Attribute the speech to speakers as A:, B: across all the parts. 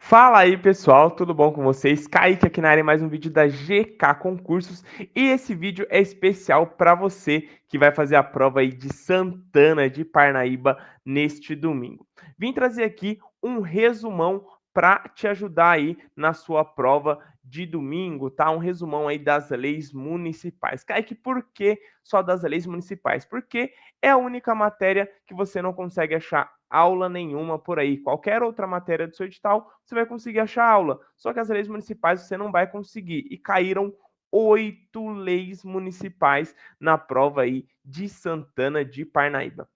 A: Fala aí pessoal, tudo bom com vocês? Kaique aqui na área, mais um vídeo da GK Concursos e esse vídeo é especial para você que vai fazer a prova aí de Santana de Parnaíba neste domingo. Vim trazer aqui um resumão para te ajudar aí na sua prova de domingo, tá? Um resumão aí das leis municipais. Kaique, por que só das leis municipais? Porque é a única matéria que você não consegue achar aula nenhuma por aí. Qualquer outra matéria do seu edital, você vai conseguir achar aula. Só que as leis municipais você não vai conseguir. E caíram 8 leis municipais na prova aí de Santana de Parnaíba.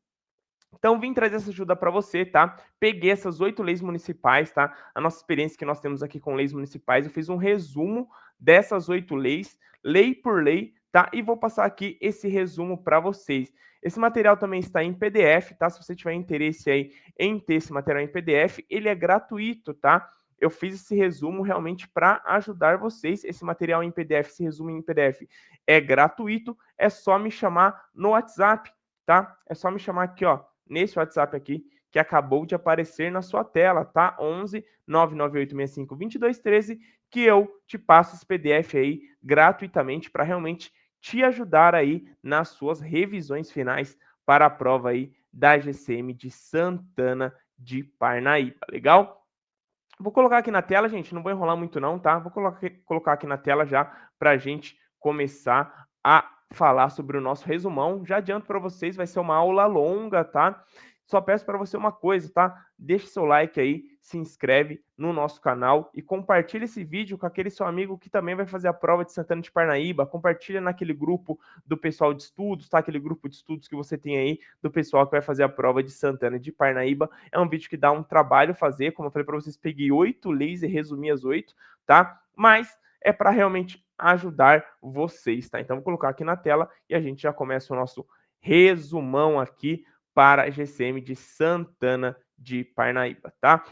A: Então, vim trazer essa ajuda para você, tá? Peguei essas 8 leis municipais, tá? A nossa experiência que nós temos aqui com leis municipais, eu fiz um resumo dessas 8 leis, lei por lei, tá? E vou passar aqui esse resumo para vocês. Esse material também está em PDF, tá? Se você tiver interesse aí em ter esse material em PDF, ele é gratuito, tá? Eu fiz esse resumo realmente para ajudar vocês. Esse material em PDF, esse resumo em PDF é gratuito, é só me chamar no WhatsApp, tá? É só me chamar aqui, ó, nesse WhatsApp aqui que acabou de aparecer na sua tela, tá? 11 99865 2213, que eu te passo esse PDF aí gratuitamente para realmente te ajudar aí nas suas revisões finais para a prova aí da GCM de Santana de Parnaíba, legal? Vou colocar aqui na tela, gente, não vou enrolar muito não, tá? Vou colocar aqui na tela já para a gente começar a falar sobre o nosso resumão. Já adianto para vocês, vai ser uma aula longa, tá? Só peço para você uma coisa, tá? Deixe seu like aí, se inscreve no nosso canal e compartilha esse vídeo com aquele seu amigo que também vai fazer a prova de Santana de Parnaíba. Compartilha naquele grupo do pessoal de estudos, tá? Aquele grupo de estudos que você tem aí do pessoal que vai fazer a prova de Santana de Parnaíba. É um vídeo que dá um trabalho fazer, como eu falei para vocês, peguei 8 leis e resumi as 8, tá? Mas é para realmente ajudar vocês, tá? Então vou colocar aqui na tela e a gente já começa o nosso resumão aqui para a GCM de Santana de Parnaíba, tá?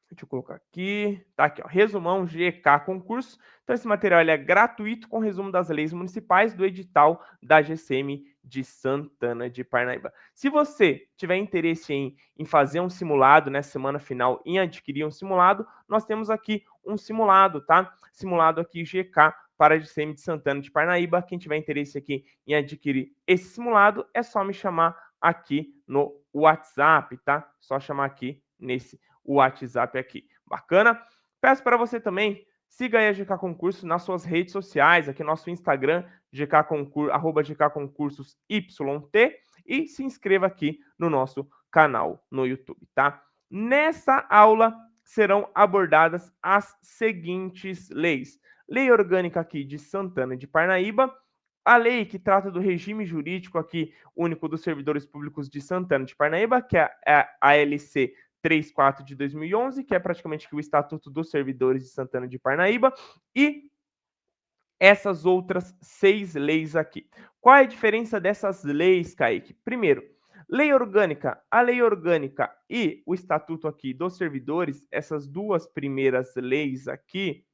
A: Deixa eu colocar aqui. Tá aqui, ó. Resumão GK Concurso. Então, esse material ele é gratuito com resumo das leis municipais do edital da GCM de Santana de Parnaíba. Se você tiver interesse em fazer um simulado nessa semana final, em adquirir um simulado, nós temos aqui um simulado, tá? Simulado aqui GK para a GCM de Santana de Parnaíba. Quem tiver interesse aqui em adquirir esse simulado, é só me chamar aqui no WhatsApp, tá? Só chamar aqui nesse o WhatsApp aqui. Bacana? Peço para você também, siga aí a GK Concurso nas suas redes sociais, aqui no nosso Instagram, @GK e se inscreva aqui no nosso canal no YouTube, tá? Nessa aula serão abordadas as seguintes leis. Lei orgânica aqui de Santana de Parnaíba, a lei que trata do regime jurídico aqui único dos servidores públicos de Santana de Parnaíba, que é a ALC 34 de 2011, que é praticamente o Estatuto dos Servidores de Santana de Parnaíba, e essas outras 6 leis aqui. Qual é a diferença dessas leis, Kaique? Primeiro, lei orgânica. A lei orgânica e o Estatuto aqui dos Servidores, essas duas primeiras leis aqui,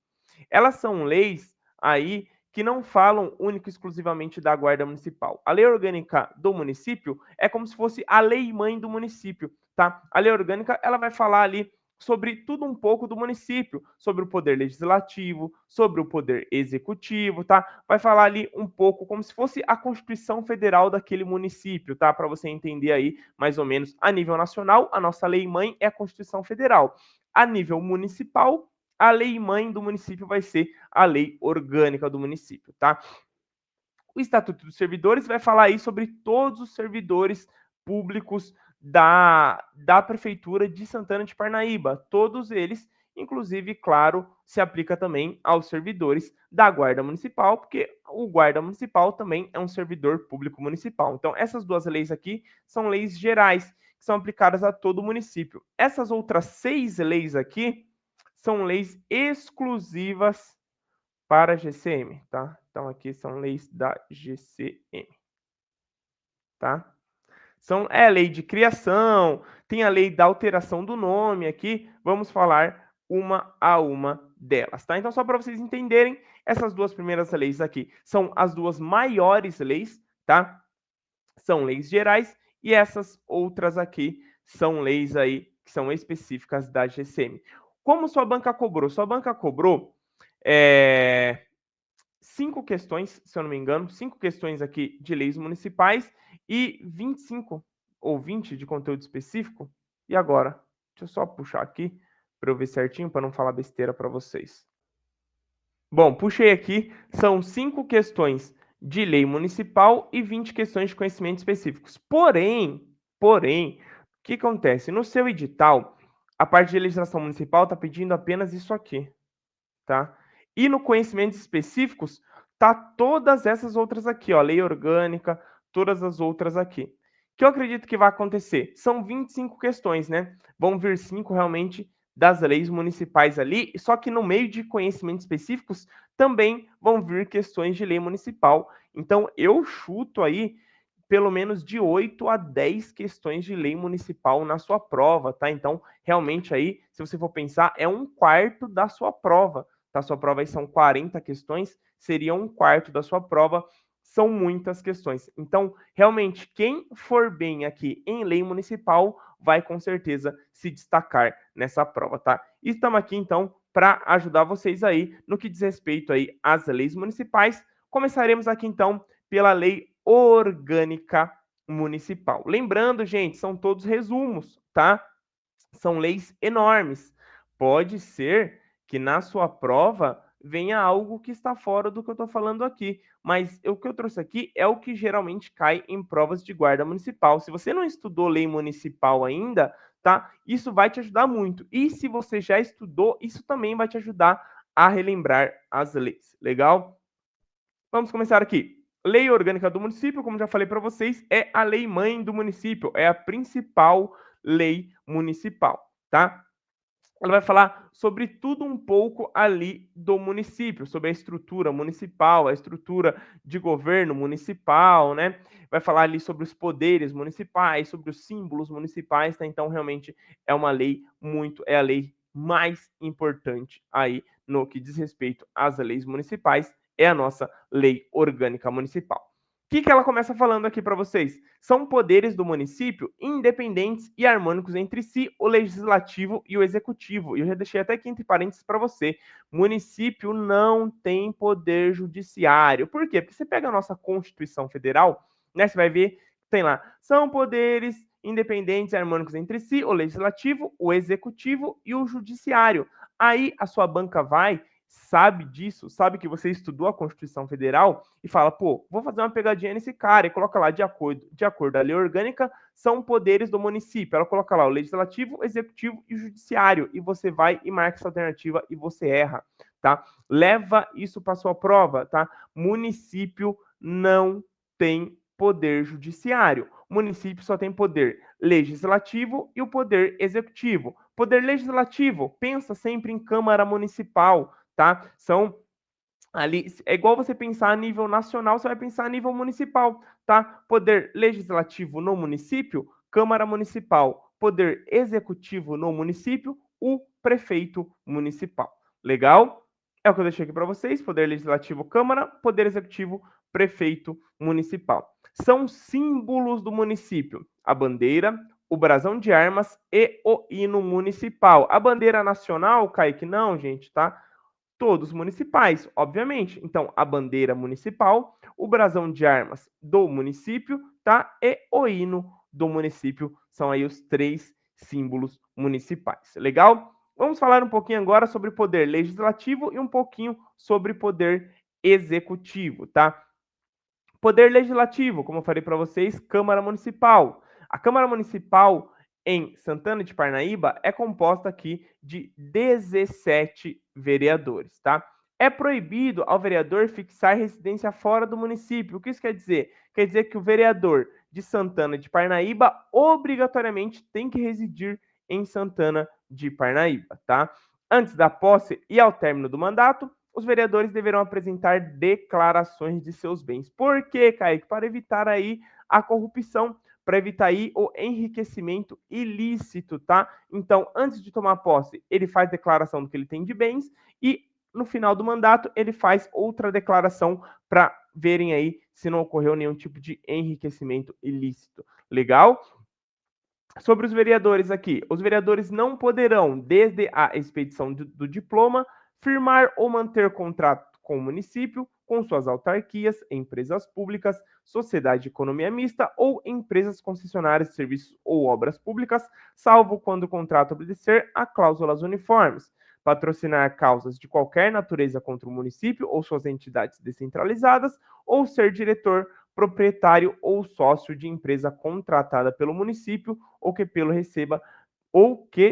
A: elas são leis aí que não falam único e exclusivamente da Guarda Municipal. A lei orgânica do município é como se fosse a lei mãe do município, tá? A lei orgânica, ela vai falar ali sobre tudo um pouco do município, sobre o poder legislativo, sobre o poder executivo, tá? Vai falar ali um pouco como se fosse a Constituição Federal daquele município, tá? Para você entender aí, mais ou menos, a nível nacional, a nossa lei mãe é a Constituição Federal. A nível municipal, a lei mãe do município vai ser a lei orgânica do município, tá? O Estatuto dos Servidores vai falar aí sobre todos os servidores públicos da Prefeitura de Santana de Parnaíba, todos eles, inclusive, claro, se aplica também aos servidores da Guarda Municipal, porque o Guarda Municipal também é um servidor público municipal. Então, essas duas leis aqui são leis gerais, que são aplicadas a todo o município. Essas outras 6 leis aqui são leis exclusivas para a GCM, tá? Então, aqui são leis da GCM, tá? Lei de criação, tem a lei da alteração do nome aqui, vamos falar uma a uma delas, tá? Então, só para vocês entenderem, essas duas primeiras leis aqui são as duas maiores leis, tá? São leis gerais, e essas outras aqui são leis aí que são específicas da GCM. Como sua banca cobrou? Sua banca cobrou 5 questões, se eu não me engano, 5 questões aqui de leis municipais e 25 ou 20 de conteúdo específico. E agora? Deixa eu só puxar aqui para eu ver certinho, para não falar besteira para vocês. Bom, puxei aqui, são 5 questões de lei municipal e 20 questões de conhecimentos específicos. Porém, o que acontece? No seu edital, a parte de legislação municipal está pedindo apenas isso aqui, tá? E no conhecimentos específicos, tá todas essas outras aqui, ó, lei orgânica, todas as outras aqui. O que eu acredito que vai acontecer? São 25 questões, né? Vão vir 5 realmente das leis municipais ali, só que no meio de conhecimentos específicos também vão vir questões de lei municipal. Então, eu chuto aí pelo menos de 8 a 10 questões de lei municipal na sua prova, tá? Então, realmente aí, se você for pensar, é um quarto da sua prova, tá? Sua prova aí são 40 questões, seria um quarto da sua prova, são muitas questões. Então, realmente, quem for bem aqui em lei municipal vai com certeza se destacar nessa prova, tá? E estamos aqui, então, para ajudar vocês aí no que diz respeito aí às leis municipais. Começaremos aqui, então, pela lei orgânica municipal. Lembrando, gente, são todos resumos, tá? São leis enormes. Pode ser que na sua prova venha algo que está fora do que eu estou falando aqui, mas o que eu trouxe aqui é o que geralmente cai em provas de guarda municipal. Se você não estudou lei municipal ainda, tá? Isso vai te ajudar muito. E se você já estudou, isso também vai te ajudar a relembrar as leis. Legal? Vamos começar aqui. Lei orgânica do município, como já falei para vocês, é a lei mãe do município, é a principal lei municipal, tá? Ela vai falar sobre tudo um pouco ali do município, sobre a estrutura municipal, a estrutura de governo municipal, né? Vai falar ali sobre os poderes municipais, sobre os símbolos municipais, tá? Então, realmente é uma lei é a lei mais importante aí no que diz respeito às leis municipais, é a nossa lei orgânica municipal. O que ela começa falando aqui para vocês? São poderes do município independentes e harmônicos entre si, o legislativo e o executivo. E eu já deixei até aqui entre parênteses para você. Município não tem poder judiciário. Por quê? Porque você pega a nossa Constituição Federal, né? Você vai ver, tem lá, são poderes independentes e harmônicos entre si, o legislativo, o executivo e o judiciário. Aí a sua banca vai, sabe disso, sabe que você estudou a Constituição Federal e fala, pô, vou fazer uma pegadinha nesse cara e coloca lá, de acordo à lei orgânica, são poderes do município. Ela coloca lá o legislativo, o executivo e o judiciário. E você vai e marca essa alternativa e você erra, tá? Leva isso para sua prova, tá? Município não tem poder judiciário. O município só tem poder legislativo e o poder executivo. Poder legislativo, pensa sempre em Câmara Municipal, tá? São ali, é igual você pensar a nível nacional, você vai pensar a nível municipal, tá? Poder legislativo no município, Câmara Municipal. Poder executivo no município, o prefeito municipal. Legal? É o que eu deixei aqui para vocês: poder legislativo, Câmara, poder executivo, prefeito municipal. São símbolos do município: a bandeira, o brasão de armas e o hino municipal. A bandeira nacional, Kaique, não, gente, tá? Todos municipais, obviamente. Então, a bandeira municipal, o brasão de armas do município, tá? E o hino do município são aí os 3 símbolos municipais. Legal? Vamos falar um pouquinho agora sobre poder legislativo e um pouquinho sobre poder executivo, tá? Poder legislativo, como eu falei para vocês, Câmara Municipal. A Câmara Municipal em Santana de Parnaíba é composta aqui de 17 vereadores, tá? É proibido ao vereador fixar residência fora do município. O que isso quer dizer? Quer dizer que o vereador de Santana de Parnaíba obrigatoriamente tem que residir em Santana de Parnaíba, tá? Antes da posse e ao término do mandato, os vereadores deverão apresentar declarações de seus bens. Por quê, Kaique? Para evitar aí a corrupção, para evitar aí o enriquecimento ilícito, tá? Então, antes de tomar posse, ele faz declaração do que ele tem de bens e no final do mandato ele faz outra declaração para verem aí se não ocorreu nenhum tipo de enriquecimento ilícito. Legal? Sobre os vereadores aqui, os vereadores não poderão, desde a expedição do diploma, firmar ou manter contrato com o município, com suas autarquias, empresas públicas, sociedade de economia mista ou empresas concessionárias de serviços ou obras públicas, salvo quando o contrato obedecer a cláusulas uniformes, patrocinar causas de qualquer natureza contra o município ou suas entidades descentralizadas, ou ser diretor, proprietário ou sócio de empresa contratada pelo município ou que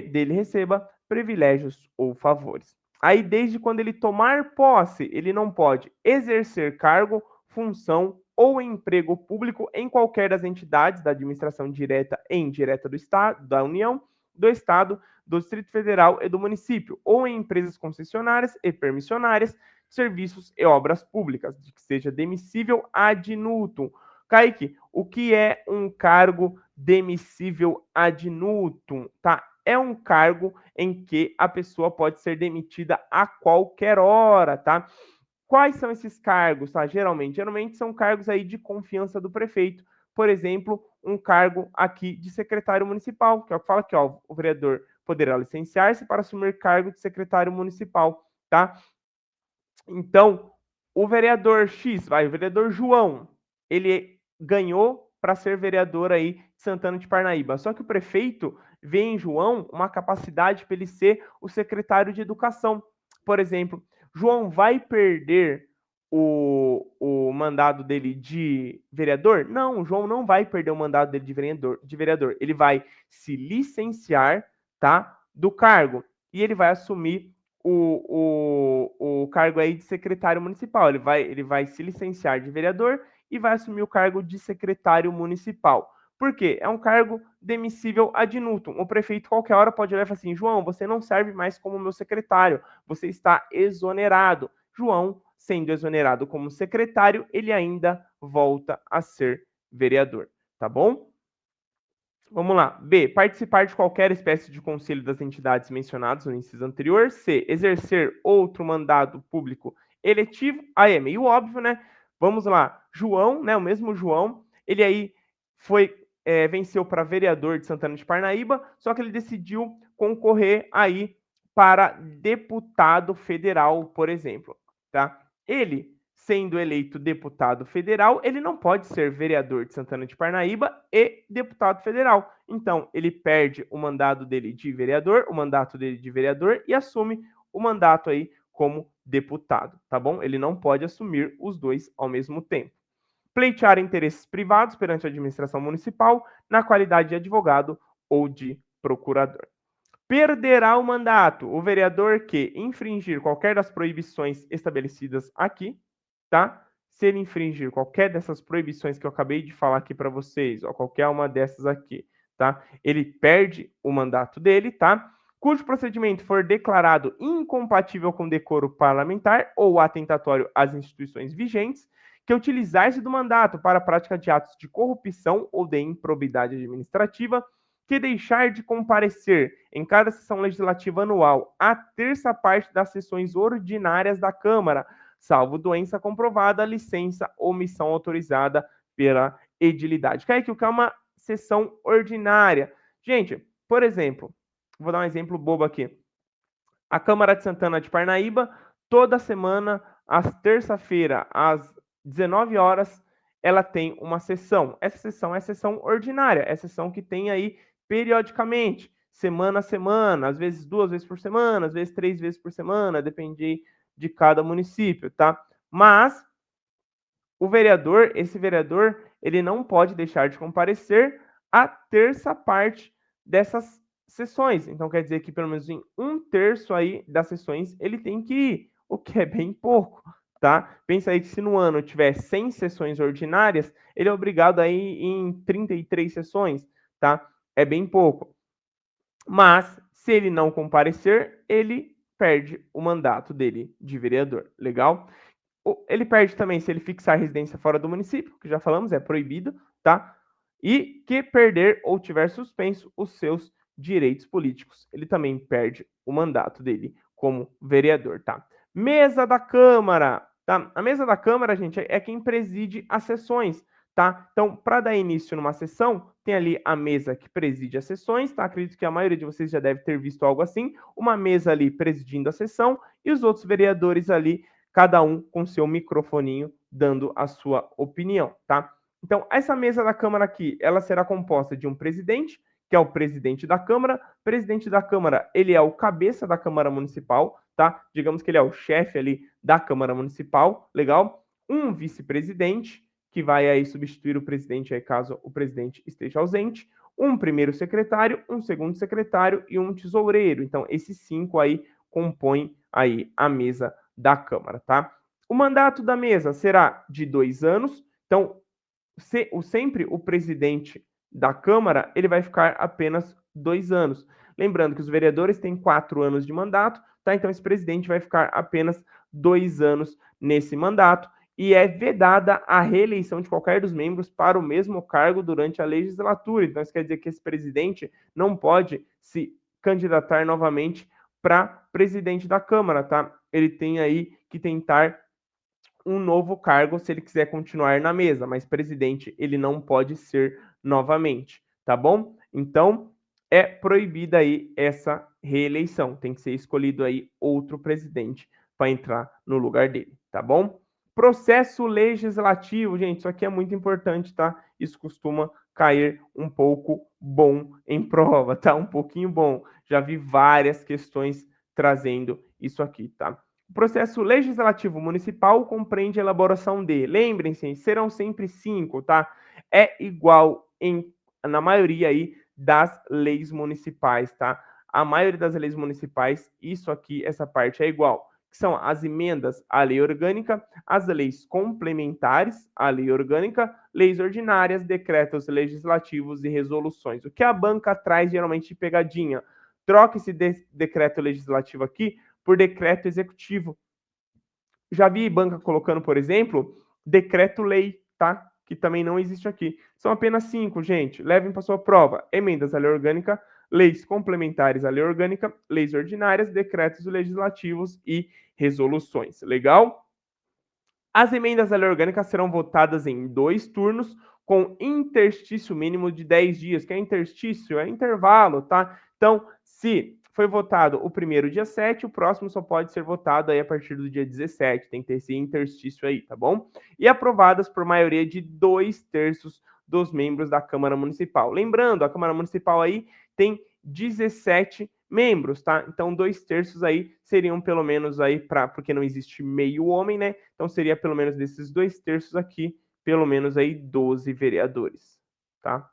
A: dele receba privilégios ou favores. Aí, desde quando ele tomar posse, ele não pode exercer cargo, função ou emprego público em qualquer das entidades da administração direta e indireta do Estado, da União, do Estado, do Distrito Federal e do município, ou em empresas concessionárias e permissionárias, serviços e obras públicas, de que seja demissível ad nutum. Kaique, o que é um cargo demissível ad nutum, tá? É um cargo em que a pessoa pode ser demitida a qualquer hora, tá? Quais são esses cargos, tá? Geralmente são cargos aí de confiança do prefeito. Por exemplo, um cargo aqui de secretário municipal, que é o que fala aqui, ó, o vereador poderá licenciar-se para assumir cargo de secretário municipal, tá? Então, o vereador X, o vereador João, ele ganhou para ser vereador aí de Santana de Parnaíba. Só que o prefeito vê em João uma capacidade para ele ser o secretário de educação. Por exemplo, João vai perder o mandado dele de vereador? Não, o João não vai perder o mandado dele de vereador. Ele vai se licenciar, tá, do cargo e ele vai assumir o cargo aí de secretário municipal. Ele vai se licenciar de vereador e vai assumir o cargo de secretário municipal. Por quê? É um cargo demissível ad nutum. O prefeito, qualquer hora, pode olhar e falar assim: João, você não serve mais como meu secretário, você está exonerado. João, sendo exonerado como secretário, ele ainda volta a ser vereador. Tá bom? Vamos lá. B. Participar de qualquer espécie de conselho das entidades mencionadas no inciso anterior. C. Exercer outro mandado público eletivo. Aí é meio óbvio, né? Vamos lá. João, né? O mesmo João, ele aí venceu para vereador de Santana de Parnaíba, só que ele decidiu concorrer aí para deputado federal, por exemplo, tá? Ele, sendo eleito deputado federal, ele não pode ser vereador de Santana de Parnaíba e deputado federal. Então, ele perde o mandato dele de vereador, e assume o mandato aí como deputado, tá bom? Ele não pode assumir os dois ao mesmo tempo. Pleitear interesses privados perante a administração municipal na qualidade de advogado ou de procurador. Perderá o mandato o vereador que infringir qualquer das proibições estabelecidas aqui, tá? Se ele infringir qualquer dessas proibições que eu acabei de falar aqui para vocês, ou qualquer uma dessas aqui, tá? Ele perde o mandato dele, tá? Cujo procedimento for declarado incompatível com decoro parlamentar ou atentatório às instituições vigentes, que utilizar-se do mandato para a prática de atos de corrupção ou de improbidade administrativa, que deixar de comparecer em cada sessão legislativa anual a terça parte das sessões ordinárias da Câmara, salvo doença comprovada, licença ou missão autorizada pela edilidade. Kaique, o que é uma sessão ordinária? Gente, por exemplo, vou dar um exemplo bobo aqui. A Câmara de Santana de Parnaíba, toda semana, às terça-feira, às 19 horas, ela tem uma sessão. Essa sessão é sessão ordinária, é sessão que tem aí periodicamente, semana a semana, às vezes 2 vezes por semana, às vezes 3 vezes por semana, depende de cada município, tá? Mas esse vereador, ele não pode deixar de comparecer a terça parte dessas sessões. Então quer dizer que pelo menos em um terço aí das sessões ele tem que ir, o que é bem pouco, tá? Pensa aí que se no ano tiver 100 sessões ordinárias, ele é obrigado a ir em 33 sessões, tá? É bem pouco. Mas se ele não comparecer, ele perde o mandato dele de vereador. Legal? Ele perde também se ele fixar residência fora do município, que já falamos, é proibido, tá? E que perder ou tiver suspenso os seus direitos políticos. Ele também perde o mandato dele como vereador, tá? Mesa da Câmara, tá? A mesa da Câmara, gente, é quem preside as sessões, tá? Então, para dar início numa sessão, tem ali a mesa que preside as sessões, tá? Acredito que a maioria de vocês já deve ter visto algo assim, uma mesa ali presidindo a sessão e os outros vereadores ali, cada um com seu microfoninho dando a sua opinião, tá? Então, essa mesa da Câmara aqui, ela será composta de um presidente, que é o presidente da Câmara. O presidente da Câmara, ele é o cabeça da Câmara Municipal, tá? Digamos que ele é o chefe ali da Câmara Municipal, legal? Um vice-presidente, que vai aí substituir o presidente aí caso o presidente esteja ausente, um primeiro secretário, um segundo secretário e um tesoureiro. Então, esses 5 aí compõem aí a mesa da Câmara, tá? O mandato da mesa será de 2 anos. Então, sempre o presidente da Câmara, ele vai ficar apenas 2 anos. Lembrando que os vereadores têm 4 anos de mandato, tá? Então, esse presidente vai ficar apenas 2 anos nesse mandato e é vedada a reeleição de qualquer dos membros para o mesmo cargo durante a legislatura. Então, isso quer dizer que esse presidente não pode se candidatar novamente para presidente da Câmara, tá? Ele tem aí que tentar um novo cargo se ele quiser continuar na mesa, mas presidente ele não pode ser novamente, tá bom? Então, é proibida aí essa reeleição, tem que ser escolhido aí outro presidente para entrar no lugar dele, tá bom? Processo legislativo, gente, isso aqui é muito importante, tá? Isso costuma cair um pouco bom em prova, tá? Um pouquinho bom. Já vi várias questões trazendo isso aqui, tá? O processo legislativo municipal compreende a elaboração de, lembrem-se, serão sempre 5, tá? É igual na maioria aí das leis municipais, tá? A maioria das leis municipais, isso aqui, essa parte é igual. Que são as emendas à lei orgânica, as leis complementares à lei orgânica, leis ordinárias, decretos legislativos e resoluções. O que a banca traz geralmente de pegadinha? Troca esse decreto legislativo aqui por decreto executivo. Já vi banca colocando, por exemplo, decreto-lei, tá? Que também não existe aqui. São apenas 5, gente. Levem para sua prova. Emendas à lei orgânica, leis complementares à lei orgânica, leis ordinárias, decretos legislativos e resoluções. Legal? As emendas à lei orgânica serão votadas em 2 turnos, com interstício mínimo de 10 dias. Que é interstício? É intervalo, tá? Então, se foi votado o primeiro dia 7, o próximo só pode ser votado aí a partir do dia 17. Tem que ter esse interstício aí, tá bom? E aprovadas por maioria de 2/3 dos membros da Câmara Municipal. Lembrando, a Câmara Municipal aí tem 17 membros, tá? Então, 2/3 aí seriam pelo menos aí porque não existe meio homem, né? Então, seria pelo menos desses 2/3 aqui, pelo menos aí 12 vereadores, tá?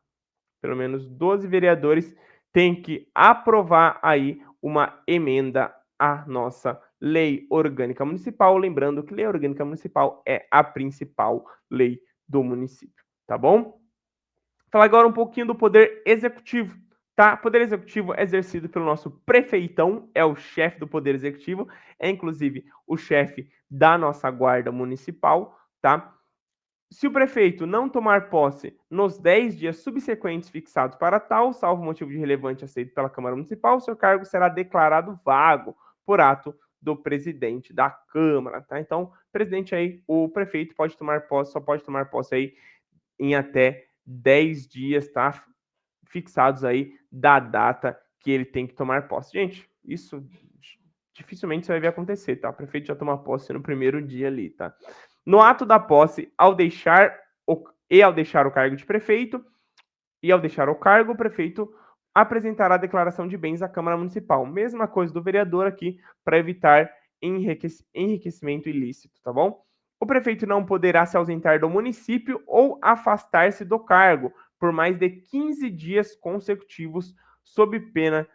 A: Pelo menos 12 vereadores têm que aprovar aí uma emenda à nossa lei orgânica municipal. Lembrando que lei orgânica municipal é a principal lei do município, tá bom? Falar agora um pouquinho do poder executivo, tá? Poder executivo é exercido pelo nosso prefeitão, é o chefe do poder executivo, é inclusive o chefe da nossa guarda municipal, tá? Se o prefeito não tomar posse nos 10 dias subsequentes fixados para tal, salvo motivo de relevante aceito pela Câmara Municipal, seu cargo será declarado vago por ato do presidente da Câmara, tá? Então, presidente aí, o prefeito pode tomar posse, só pode tomar posse aí em até 10 dias, tá? Fixados aí da data que ele tem que tomar posse. Gente, isso dificilmente você vai ver acontecer, tá? O prefeito já toma posse no primeiro dia ali, tá? No ato da posse, ao deixar o cargo de prefeito e ao deixar o cargo, o prefeito apresentará a declaração de bens à Câmara Municipal. Mesma coisa do vereador aqui, para evitar enriquecimento ilícito, tá bom? O prefeito não poderá se ausentar do município ou afastar-se do cargo por mais de 15 dias consecutivos, sob pena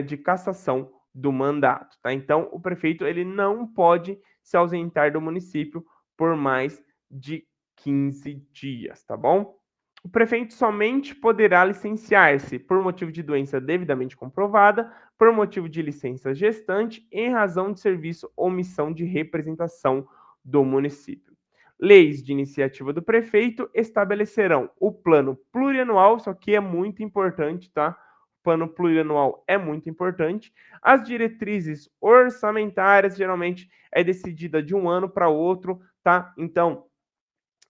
A: de cassação do mandato, tá? Então, o prefeito ele não pode se ausentar do município por mais de 15 dias, tá bom? O prefeito somente poderá licenciar-se por motivo de doença devidamente comprovada, por motivo de licença gestante, em razão de serviço ou missão de representação do município. Leis de iniciativa do prefeito estabelecerão o plano plurianual, isso aqui é muito importante, tá? O plano plurianual é muito importante. As diretrizes orçamentárias geralmente é decidida de um ano para outro, tá? Então,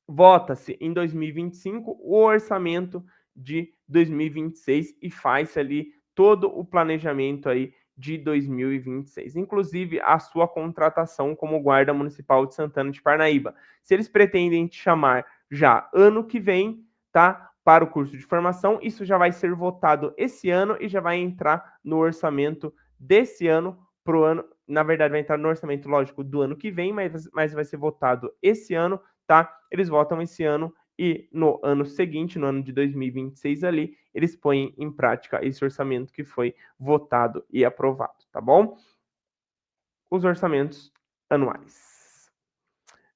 A: vota-se em 2025 o orçamento de 2026 e faz-se ali todo o planejamento aí de 2026, inclusive a sua contratação como guarda municipal de Santana de Parnaíba. Se eles pretendem te chamar já ano que vem, tá? Para o curso de formação, isso já vai ser votado esse ano e já vai entrar no orçamento desse ano pro ano, na verdade vai entrar no orçamento lógico do ano que vem, mas vai ser votado esse ano, tá? Eles votam esse ano e no ano seguinte, no ano de 2026 ali, eles põem em prática esse orçamento que foi votado e aprovado, tá bom? Os orçamentos anuais.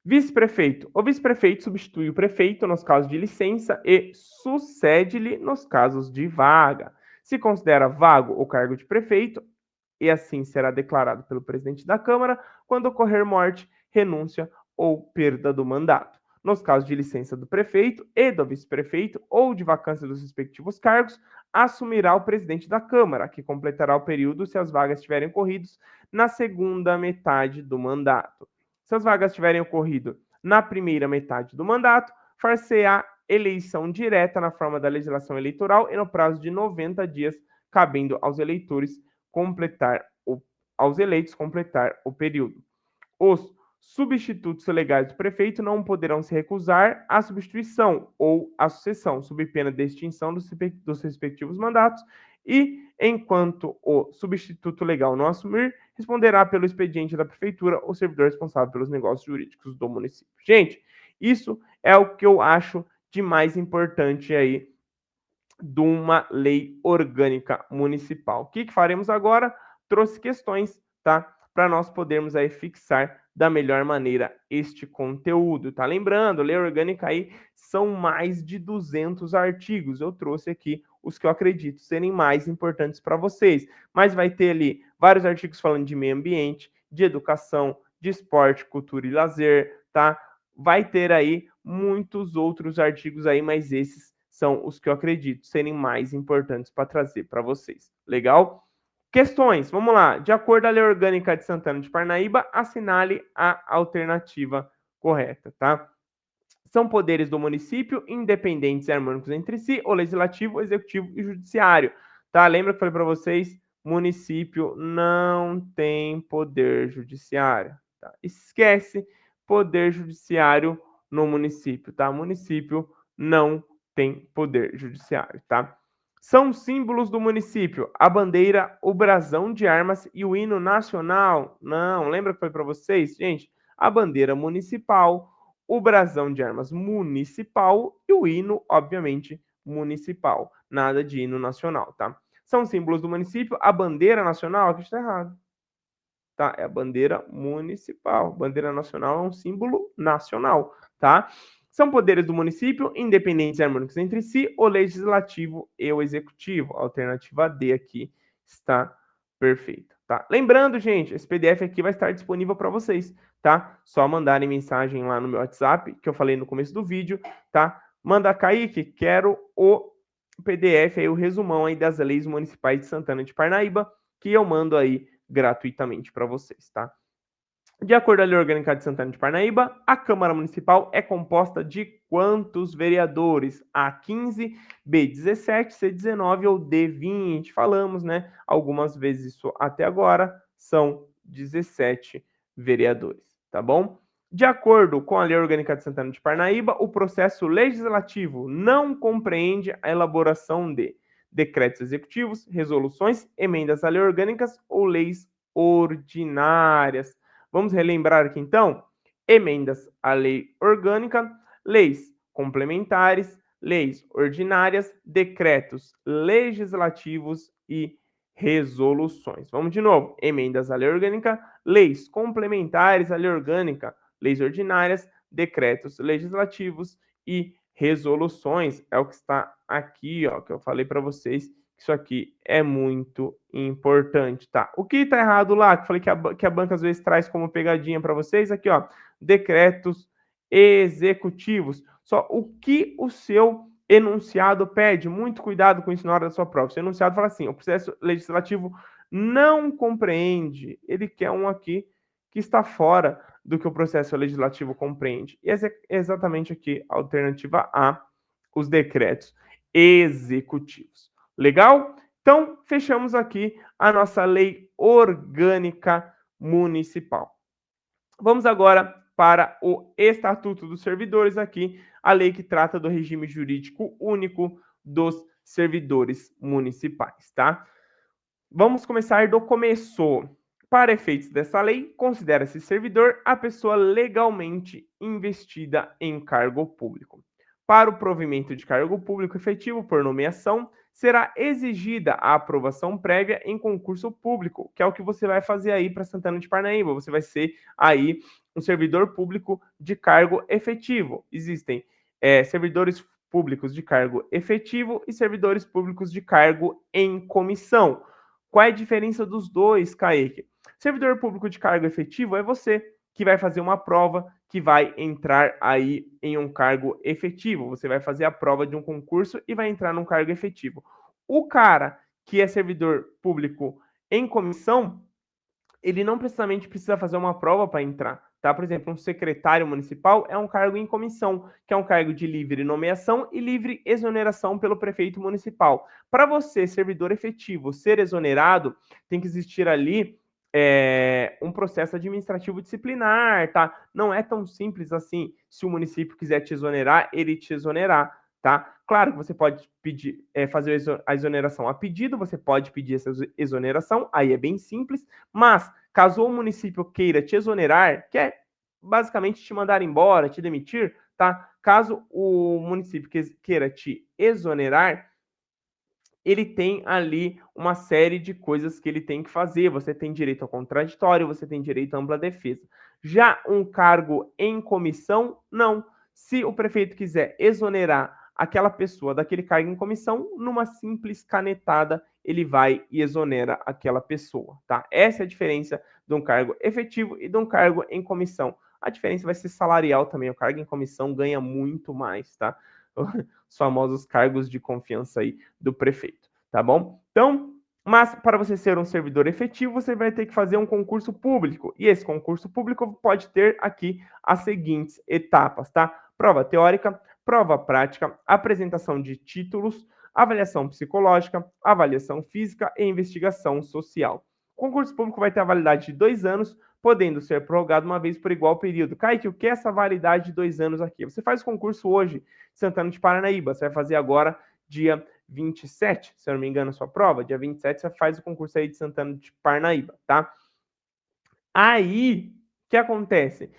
A: Vice-prefeito. O vice-prefeito substitui o prefeito nos casos de licença e sucede-lhe nos casos de vaga. Se considera vago o cargo de prefeito, e assim será declarado pelo presidente da Câmara quando ocorrer morte, renúncia ou perda do mandato. Nos casos de licença do prefeito e do vice-prefeito ou de vacância dos respectivos cargos, assumirá o presidente da Câmara, que completará o período se as vagas tiverem ocorrido na segunda metade do mandato. Se as vagas tiverem ocorrido na primeira metade do mandato, far-se-á eleição direta na forma da legislação eleitoral e no prazo de 90 dias, cabendo aos eleitores aos eleitos completar o período. Os substitutos legais do prefeito não poderão se recusar à substituição ou à sucessão, sob pena de extinção dos respectivos mandatos, e, enquanto o substituto legal não assumir, responderá pelo expediente da prefeitura o servidor responsável pelos negócios jurídicos do município. Gente, isso é o que eu acho de mais importante aí de uma lei orgânica municipal. O que faremos agora? Trouxe questões, tá? Para nós podermos aí fixar da melhor maneira este conteúdo, tá? Lembrando, lei orgânica aí são mais de 200 artigos. Eu trouxe aqui os que eu acredito serem mais importantes para vocês, mas vai ter ali vários artigos falando de meio ambiente, de educação, de esporte, cultura e lazer, tá? Vai ter aí muitos outros artigos aí, mas esses são os que eu acredito serem mais importantes para trazer para vocês. Legal? Questões, vamos lá. De acordo com a Lei Orgânica de Santana de Parnaíba, assinale a alternativa correta, tá? São poderes do município, independentes e harmônicos entre si, o legislativo, o executivo e o judiciário, tá? Lembra que eu falei para vocês? Município não tem poder judiciário, tá? Esquece poder judiciário no município, tá? Município não tem poder judiciário, tá? São símbolos do município: a bandeira, o brasão de armas e o hino nacional. Não, lembra que foi para vocês, gente? A bandeira municipal, o brasão de armas municipal e o hino, obviamente, municipal. Nada de hino nacional, tá? São símbolos do município. A bandeira nacional, aqui está errado. Tá? É a bandeira municipal. Bandeira nacional é um símbolo nacional, tá? São poderes do município, independentes e harmônicos entre si, o legislativo e o executivo. A alternativa D aqui está perfeita, tá? Lembrando, gente, esse PDF aqui vai estar disponível para vocês, tá? Só mandarem mensagem lá no meu WhatsApp, que eu falei no começo do vídeo, tá? Manda, Kaique, quero o PDF aí, o resumão aí das leis municipais de Santana de Parnaíba, que eu mando aí gratuitamente para vocês, tá? De acordo com a Lei Orgânica de Santana de Parnaíba, a Câmara Municipal é composta de quantos vereadores? A15, B17, C19 ou D20? Falamos, né? Algumas vezes isso até agora, são 17 vereadores, tá bom? De acordo com a Lei Orgânica de Santana de Parnaíba, o processo legislativo não compreende a elaboração de decretos executivos, resoluções, emendas a lei orgânicas ou leis ordinárias. Vamos relembrar aqui então: emendas à lei orgânica, leis complementares, leis ordinárias, decretos legislativos e resoluções. Vamos de novo: emendas à lei orgânica, leis complementares à lei orgânica, leis ordinárias, decretos legislativos e resoluções. É o que está aqui, ó, que eu falei para vocês. Isso aqui é muito importante, tá? O que está errado lá? Que eu falei que a banca às vezes traz como pegadinha para vocês aqui, ó, decretos executivos. Só o que o seu enunciado pede, muito cuidado com isso na hora da sua prova. O seu enunciado fala assim: o processo legislativo não compreende. Ele quer um aqui que está fora do que o processo legislativo compreende. E essa é exatamente aqui a alternativa A, os decretos executivos. Legal? Então, fechamos aqui a nossa lei orgânica municipal. Vamos agora para o Estatuto dos Servidores aqui, a lei que trata do regime jurídico único dos servidores municipais, tá? Vamos começar do começo. Para efeitos dessa lei, considera-se servidor a pessoa legalmente investida em cargo público. Para o provimento de cargo público efetivo por nomeação, será exigida a aprovação prévia em concurso público, que é o que você vai fazer aí para Santana de Parnaíba. Você vai ser aí um servidor público de cargo efetivo. Existem servidores públicos de cargo efetivo e servidores públicos de cargo em comissão. Qual é a diferença dos dois, Kaique? Servidor público de cargo efetivo é você que vai fazer uma prova que vai entrar aí em um cargo efetivo. Você vai fazer a prova de um concurso e vai entrar num cargo efetivo. O cara que é servidor público em comissão, ele não precisamente precisa fazer uma prova para entrar, tá? Por exemplo, um secretário municipal é um cargo em comissão, que é um cargo de livre nomeação e livre exoneração pelo prefeito municipal. Para você, servidor efetivo, ser exonerado, tem que existir ali um processo administrativo disciplinar, tá? Não é tão simples assim. Se o município quiser te exonerar, ele te exonerar, tá? Claro que você pode pedir, fazer a exoneração a pedido, você pode pedir essa exoneração, aí é bem simples, mas caso o município queira te exonerar, que é basicamente te mandar embora, te demitir, tá? Caso o município queira te exonerar, ele tem ali uma série de coisas que ele tem que fazer. Você tem direito ao contraditório, você tem direito à ampla defesa. Já um cargo em comissão, não. Se o prefeito quiser exonerar aquela pessoa daquele cargo em comissão, numa simples canetada, ele vai e exonera aquela pessoa, tá? Essa é a diferença de um cargo efetivo e de um cargo em comissão. A diferença vai ser salarial também. O cargo em comissão ganha muito mais, tá? Os famosos cargos de confiança aí do prefeito, tá bom? Então, mas para você ser um servidor efetivo, você vai ter que fazer um concurso público. E esse concurso público pode ter aqui as seguintes etapas, tá? Prova teórica, prova prática, apresentação de títulos, avaliação psicológica, avaliação física e investigação social. O concurso público vai ter a validade de 2 anos, podendo ser prorrogado uma vez por igual período. Kaique, o que é essa validade de 2 anos aqui? Você faz o concurso hoje, Santana de Parnaíba, você vai fazer agora dia 27, se eu não me engano, a sua prova, dia 27 você faz o concurso aí de Santana de Parnaíba, tá? Aí, o que acontece?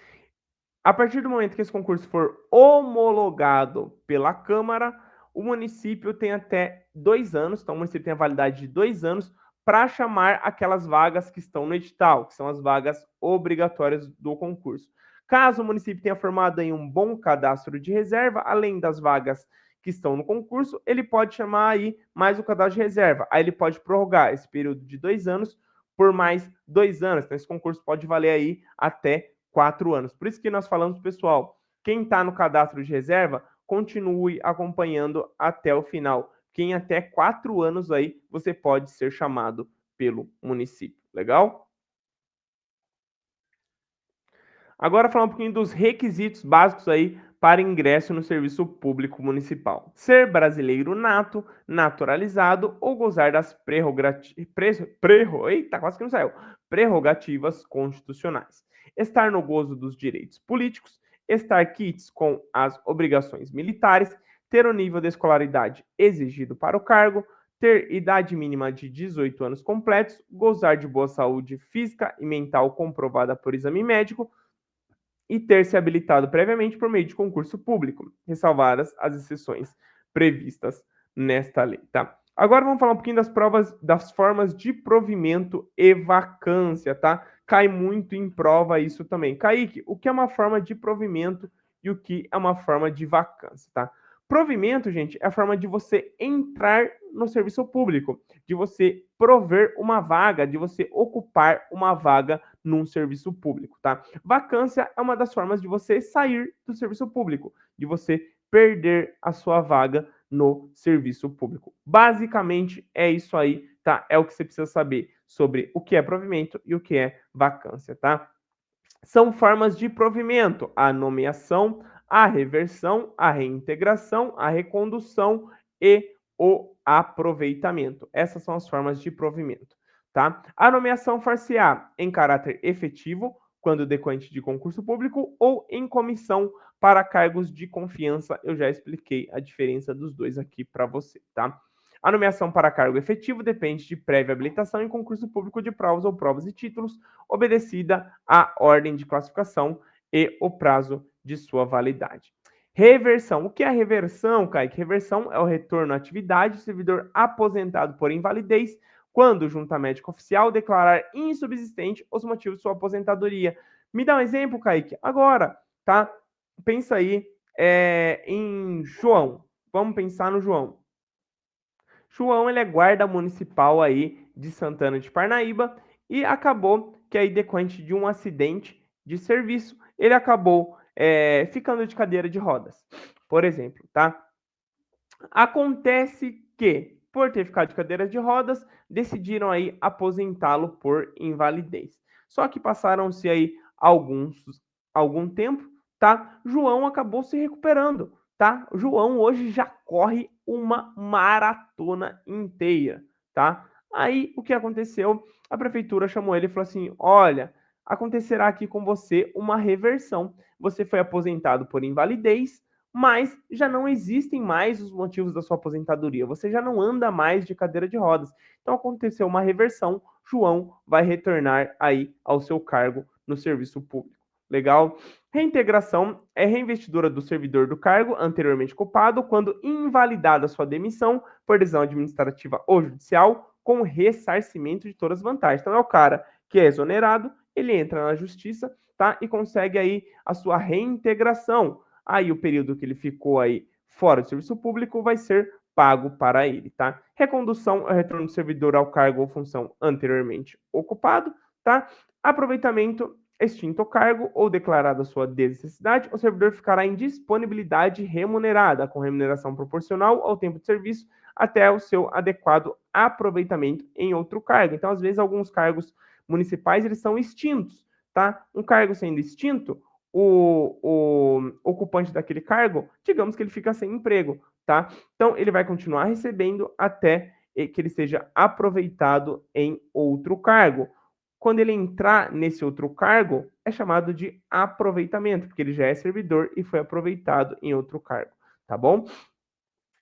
A: A partir do momento que esse concurso for homologado pela Câmara, o município tem até 2 anos, então o município tem a validade de 2 anos para chamar aquelas vagas que estão no edital, que são as vagas obrigatórias do concurso. Caso o município tenha formado em um bom cadastro de reserva, além das vagas que estão no concurso, ele pode chamar aí mais o cadastro de reserva. Aí ele pode prorrogar esse período de 2 anos por mais 2 anos. Então esse concurso pode valer aí até 4 anos. Por isso que nós falamos, pessoal, quem está no cadastro de reserva, continue acompanhando até o final. Quem até 4 anos aí, você pode ser chamado pelo município. Legal? Agora falar um pouquinho dos requisitos básicos aí para ingresso no serviço público municipal. Ser brasileiro nato, naturalizado ou gozar das prerrogativas constitucionais. Estar no gozo dos direitos políticos, estar quites com as obrigações militares, ter o nível de escolaridade exigido para o cargo, ter idade mínima de 18 anos completos, gozar de boa saúde física e mental comprovada por exame médico, e ter se habilitado previamente por meio de concurso público, ressalvadas as exceções previstas nesta lei, tá? Agora vamos falar um pouquinho das provas, das formas de provimento e vacância, tá? Cai muito em prova isso também. Kaique, o que é uma forma de provimento e o que é uma forma de vacância, tá? Provimento, gente, é a forma de você entrar no serviço público, de você prover uma vaga, de você ocupar uma vaga num serviço público, tá? Vacância é uma das formas de você sair do serviço público, de você perder a sua vaga no serviço público. Basicamente é isso aí, tá? É o que você precisa saber sobre o que é provimento e o que é vacância, tá? são formas de provimento: a nomeação, a reversão, a reintegração, a recondução e o aproveitamento. Essas são as formas de provimento, tá? A nomeação far-se-á em caráter efetivo, quando decorrente de concurso público, ou em comissão para cargos de confiança. Eu já expliquei a diferença dos dois aqui para você, tá? A nomeação para cargo efetivo depende de prévia habilitação em concurso público de provas ou provas e títulos, obedecida à ordem de classificação e o prazo de sua validade. Reversão. O que é a reversão, Kaique? Reversão é o retorno à atividade do servidor aposentado por invalidez, quando, junto à médica oficial, declarar insubsistente os motivos de sua aposentadoria. Me dá um exemplo, Kaique? Agora, tá? Pensa aí em João. Vamos pensar no João. João, ele é guarda municipal aí de Santana de Parnaíba e acabou que aí decorrente de um acidente de serviço, ele acabou ficando de cadeira de rodas, por exemplo, tá? Acontece que, por ter ficado de cadeira de rodas, decidiram aí aposentá-lo por invalidez. Só que passaram-se aí algum tempo, tá? João acabou se recuperando, tá? O João hoje já corre uma maratona inteira, tá? Aí o que aconteceu? A prefeitura chamou ele e falou assim: olha, acontecerá aqui com você uma reversão. Você foi aposentado por invalidez, mas já não existem mais os motivos da sua aposentadoria. Você já não anda mais de cadeira de rodas. Então aconteceu uma reversão. João vai retornar aí ao seu cargo no serviço público. Legal? Reintegração é reinvestidura do servidor do cargo anteriormente ocupado quando invalidada sua demissão por decisão administrativa ou judicial com ressarcimento de todas as vantagens. Então é o cara que é exonerado, ele entra na justiça, tá? E consegue aí a sua reintegração. Aí o período que ele ficou aí fora do serviço público vai ser pago para ele, tá? Recondução é o retorno do servidor ao cargo ou função anteriormente ocupado, tá? Aproveitamento, extinto o cargo ou declarada sua desnecessidade, o servidor ficará em disponibilidade remunerada, com remuneração proporcional ao tempo de serviço até o seu adequado aproveitamento em outro cargo. Então, às vezes, alguns cargos municipais, eles são extintos, tá? Um cargo sendo extinto, o ocupante daquele cargo, digamos que ele fica sem emprego, tá? Então, ele vai continuar recebendo até que ele seja aproveitado em outro cargo. Quando ele entrar nesse outro cargo, é chamado de aproveitamento, porque ele já é servidor e foi aproveitado em outro cargo, tá bom?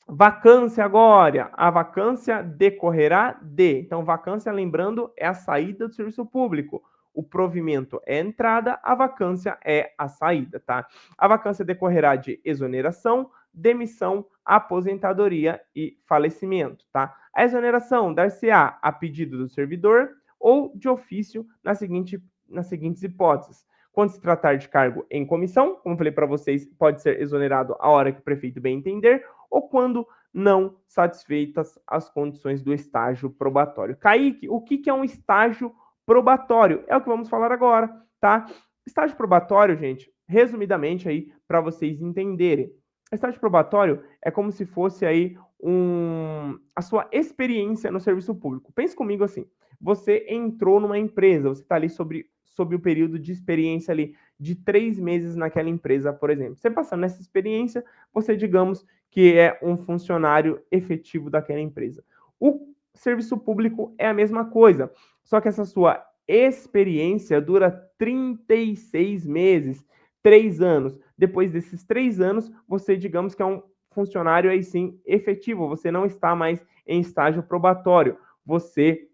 A: Vacância agora. A vacância decorrerá de. Então, vacância, lembrando, é a saída do serviço público. O provimento é a entrada, a vacância é a saída, tá? A vacância decorrerá de exoneração, demissão, aposentadoria e falecimento, tá? A exoneração dar-se-á a pedido do servidor ou de ofício nas seguintes hipóteses. Quando se tratar de cargo em comissão, como falei para vocês, pode ser exonerado a hora que o prefeito bem entender, ou quando não satisfeitas as condições do estágio probatório. Kaique, o que é um estágio probatório? É o que vamos falar agora, tá? Estágio probatório, gente, resumidamente aí, para vocês entenderem. Estágio probatório é como se fosse aí a sua experiência no serviço público. Pense comigo assim, você entrou numa empresa, você está ali sob o período de experiência ali de 3 meses naquela empresa, por exemplo. Você passando nessa experiência, você, digamos, que é um funcionário efetivo daquela empresa. O serviço público é a mesma coisa, só que essa sua experiência dura 36 meses, 3 anos. Depois desses 3 anos, você, digamos que é um funcionário aí sim efetivo, você não está mais em estágio probatório, você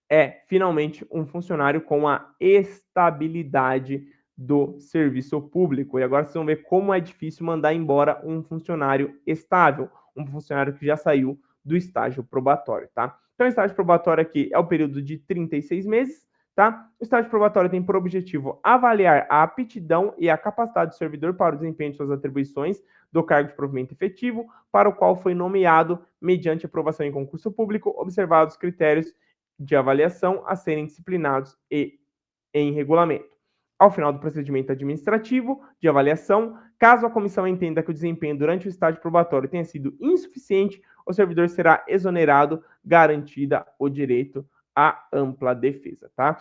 A: é finalmente um funcionário com a estabilidade do serviço público. E agora vocês vão ver como é difícil mandar embora um funcionário estável, um funcionário que já saiu do estágio probatório, tá? Então, o estágio probatório aqui é o período de 36 meses, tá? O estágio probatório tem por objetivo avaliar a aptidão e a capacidade do servidor para o desempenho de suas atribuições do cargo de provimento efetivo, para o qual foi nomeado mediante aprovação em concurso público, observados os critérios de avaliação a serem disciplinados e em regulamento. Ao final do procedimento administrativo de avaliação, caso a comissão entenda que o desempenho durante o estágio probatório tenha sido insuficiente, o servidor será exonerado, garantida o direito à ampla defesa, tá?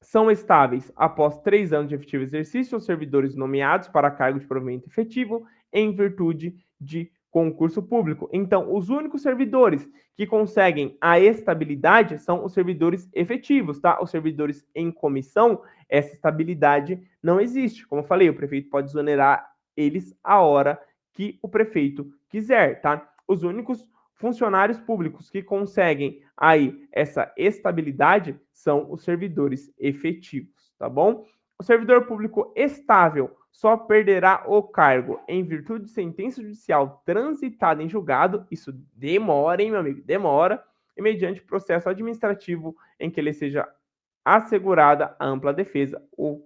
A: São estáveis após 3 anos de efetivo exercício os servidores nomeados para cargo de provimento efetivo em virtude de concurso público. Então, os únicos servidores que conseguem a estabilidade são os servidores efetivos, tá? Os servidores em comissão, essa estabilidade não existe. Como eu falei, o prefeito pode exonerar eles a hora que o prefeito quiser, tá? Os únicos funcionários públicos que conseguem aí essa estabilidade são os servidores efetivos, tá bom? O servidor público estável só perderá o cargo em virtude de sentença judicial transitada em julgado, isso demora, hein, meu amigo? Demora, e mediante processo administrativo em que ele seja assegurada a ampla defesa, o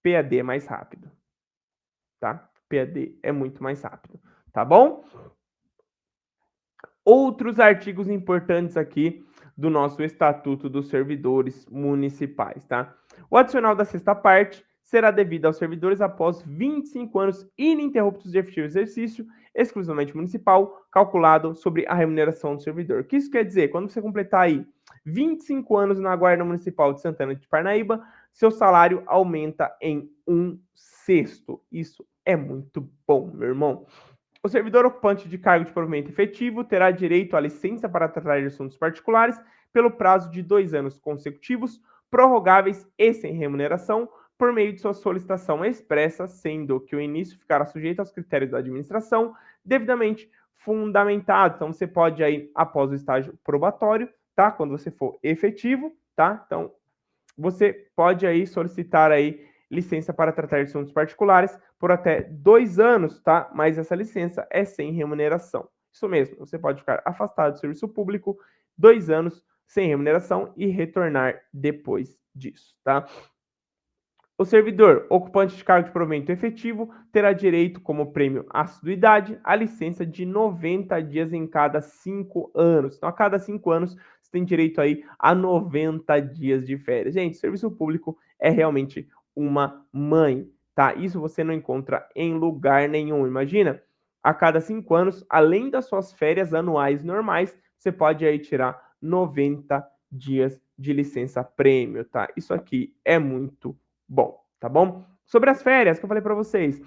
A: PAD é mais rápido, tá? PAD é muito mais rápido, tá bom? Outros artigos importantes aqui do nosso Estatuto dos Servidores Municipais, tá? O adicional da sexta parte será devido aos servidores após 25 anos ininterruptos de efetivo exercício, exclusivamente municipal, calculado sobre a remuneração do servidor. O que isso quer dizer? Quando você completar aí 25 anos na Guarda Municipal de Santana de Parnaíba, seu salário aumenta em 1/6. Isso é muito bom, meu irmão. O servidor ocupante de cargo de provimento efetivo terá direito à licença para tratar de assuntos particulares pelo prazo de 2 anos consecutivos, prorrogáveis e sem remuneração, por meio de sua solicitação expressa, sendo que o início ficará sujeito aos critérios da administração, devidamente fundamentado. Então, você pode aí, após o estágio probatório, tá? Quando você for efetivo, tá? Então, você pode aí solicitar aí licença para tratar de assuntos particulares por até 2 anos, tá? Mas essa licença é sem remuneração. Isso mesmo, você pode ficar afastado do serviço público 2 anos sem remuneração e retornar depois disso, tá? O servidor ocupante de cargo de provimento efetivo terá direito, como prêmio à assiduidade, à licença de 90 dias em cada 5 anos. Então, a cada 5 anos, você tem direito aí a 90 dias de férias. Gente, o serviço público é realmente uma mãe, tá? Isso você não encontra em lugar nenhum. Imagina, a cada 5 anos, além das suas férias anuais normais, você pode aí tirar 90 dias de licença prêmio, tá? Isso aqui é muito bom, tá bom? Sobre as férias que eu falei para vocês,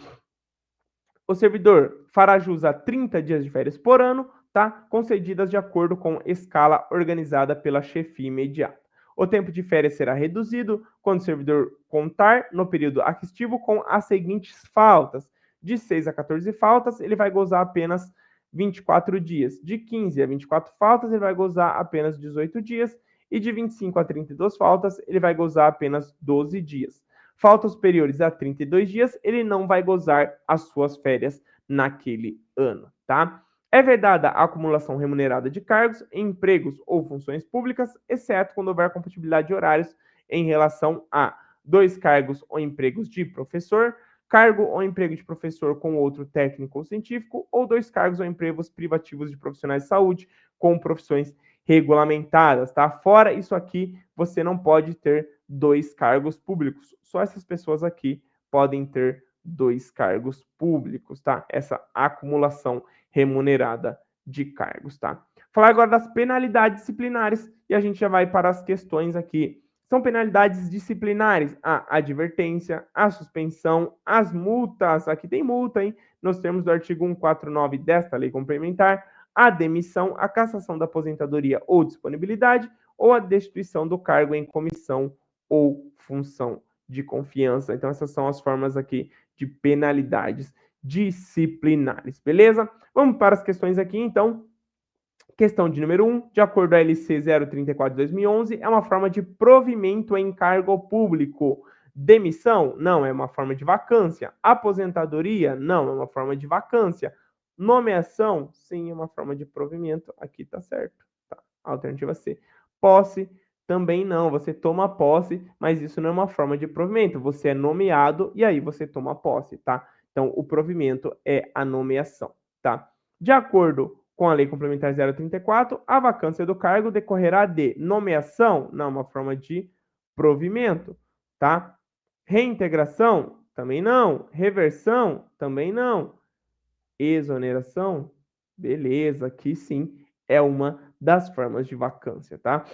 A: o servidor fará jus a 30 dias de férias por ano, tá? Concedidas de acordo com escala organizada pela chefia imediata. O tempo de férias será reduzido quando o servidor contar no período aquisitivo com as seguintes faltas. De 6 a 14 faltas, ele vai gozar apenas 24 dias. De 15 a 24 faltas, ele vai gozar apenas 18 dias. E de 25 a 32 faltas, ele vai gozar apenas 12 dias. Faltas superiores a 32 dias, ele não vai gozar as suas férias naquele ano, tá? É vedada a acumulação remunerada de cargos, empregos ou funções públicas, exceto quando houver compatibilidade de horários em relação a 2 cargos ou empregos de professor, cargo ou emprego de professor com outro técnico ou científico, ou 2 cargos ou empregos privativos de profissionais de saúde com profissões regulamentadas, tá? Fora isso aqui, você não pode ter 2 cargos públicos. Só essas pessoas aqui podem ter 2 cargos públicos, tá? Essa acumulação remunerada de cargos, tá? Falar agora das penalidades disciplinares e a gente já vai para as questões aqui. São penalidades disciplinares: a advertência, a suspensão, as multas. Aqui tem multa, hein? Nos termos do artigo 149 desta lei complementar, a demissão, a cassação da aposentadoria ou disponibilidade, ou a destituição do cargo em comissão ou função de confiança. Então, essas são as formas aqui de penalidades disciplinares, beleza? Vamos para as questões aqui, então. Questão de número 1, de acordo com a LC 034 de 2011, é uma forma de provimento em cargo público. Demissão? Não, é uma forma de vacância. Aposentadoria? Não, é uma forma de vacância. Nomeação? Sim, é uma forma de provimento. Aqui tá certo. Tá. Alternativa C. Posse? Também não. Você toma posse, mas isso não é uma forma de provimento. Você é nomeado e aí você toma posse, tá? Então, o provimento é a nomeação, tá? De acordo com a Lei Complementar 034, a vacância do cargo decorrerá de nomeação, não, uma forma de provimento, tá? Reintegração, também não. Reversão, também não. Exoneração, beleza, aqui sim é uma das formas de vacância, tá?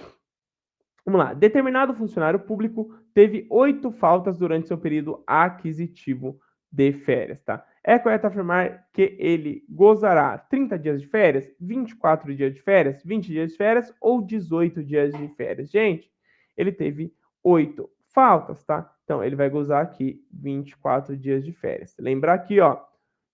A: Vamos lá. Determinado funcionário público teve 8 faltas durante seu período aquisitivo de férias, tá? É correto afirmar que ele gozará 30 dias de férias, 24 dias de férias, 20 dias de férias ou 18 dias de férias? Gente, ele teve 8 faltas, tá? Então, ele vai gozar aqui 24 dias de férias. Lembrar aqui, ó,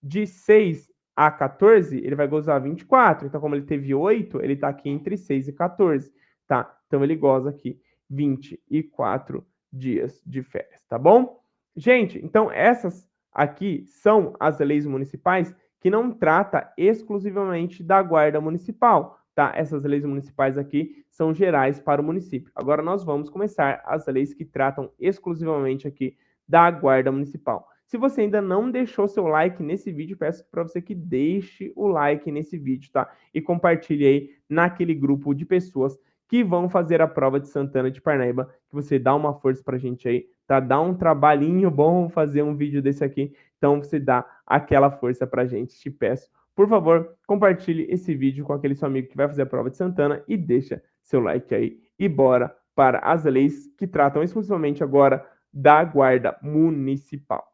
A: de 6 a 14, ele vai gozar 24. Então, como ele teve 8, ele tá aqui entre 6 e 14. Tá? Então ele goza aqui 24 dias de férias, tá bom? Gente, então essas aqui são as leis municipais que não trata exclusivamente da guarda municipal, tá? Essas leis municipais aqui são gerais para o município. Agora nós vamos começar as leis que tratam exclusivamente aqui da guarda municipal. Se você ainda não deixou seu like nesse vídeo, peço para você que deixe o like nesse vídeo, tá? E compartilhe aí naquele grupo de pessoas que vão fazer a prova de Santana de Parnaíba, que você dá uma força pra gente aí, tá? Dá um trabalhinho bom fazer um vídeo desse aqui, então você dá aquela força pra gente, te peço. Por favor, compartilhe esse vídeo com aquele seu amigo que vai fazer a prova de Santana e deixa seu like aí. E bora para as leis que tratam exclusivamente agora da guarda municipal.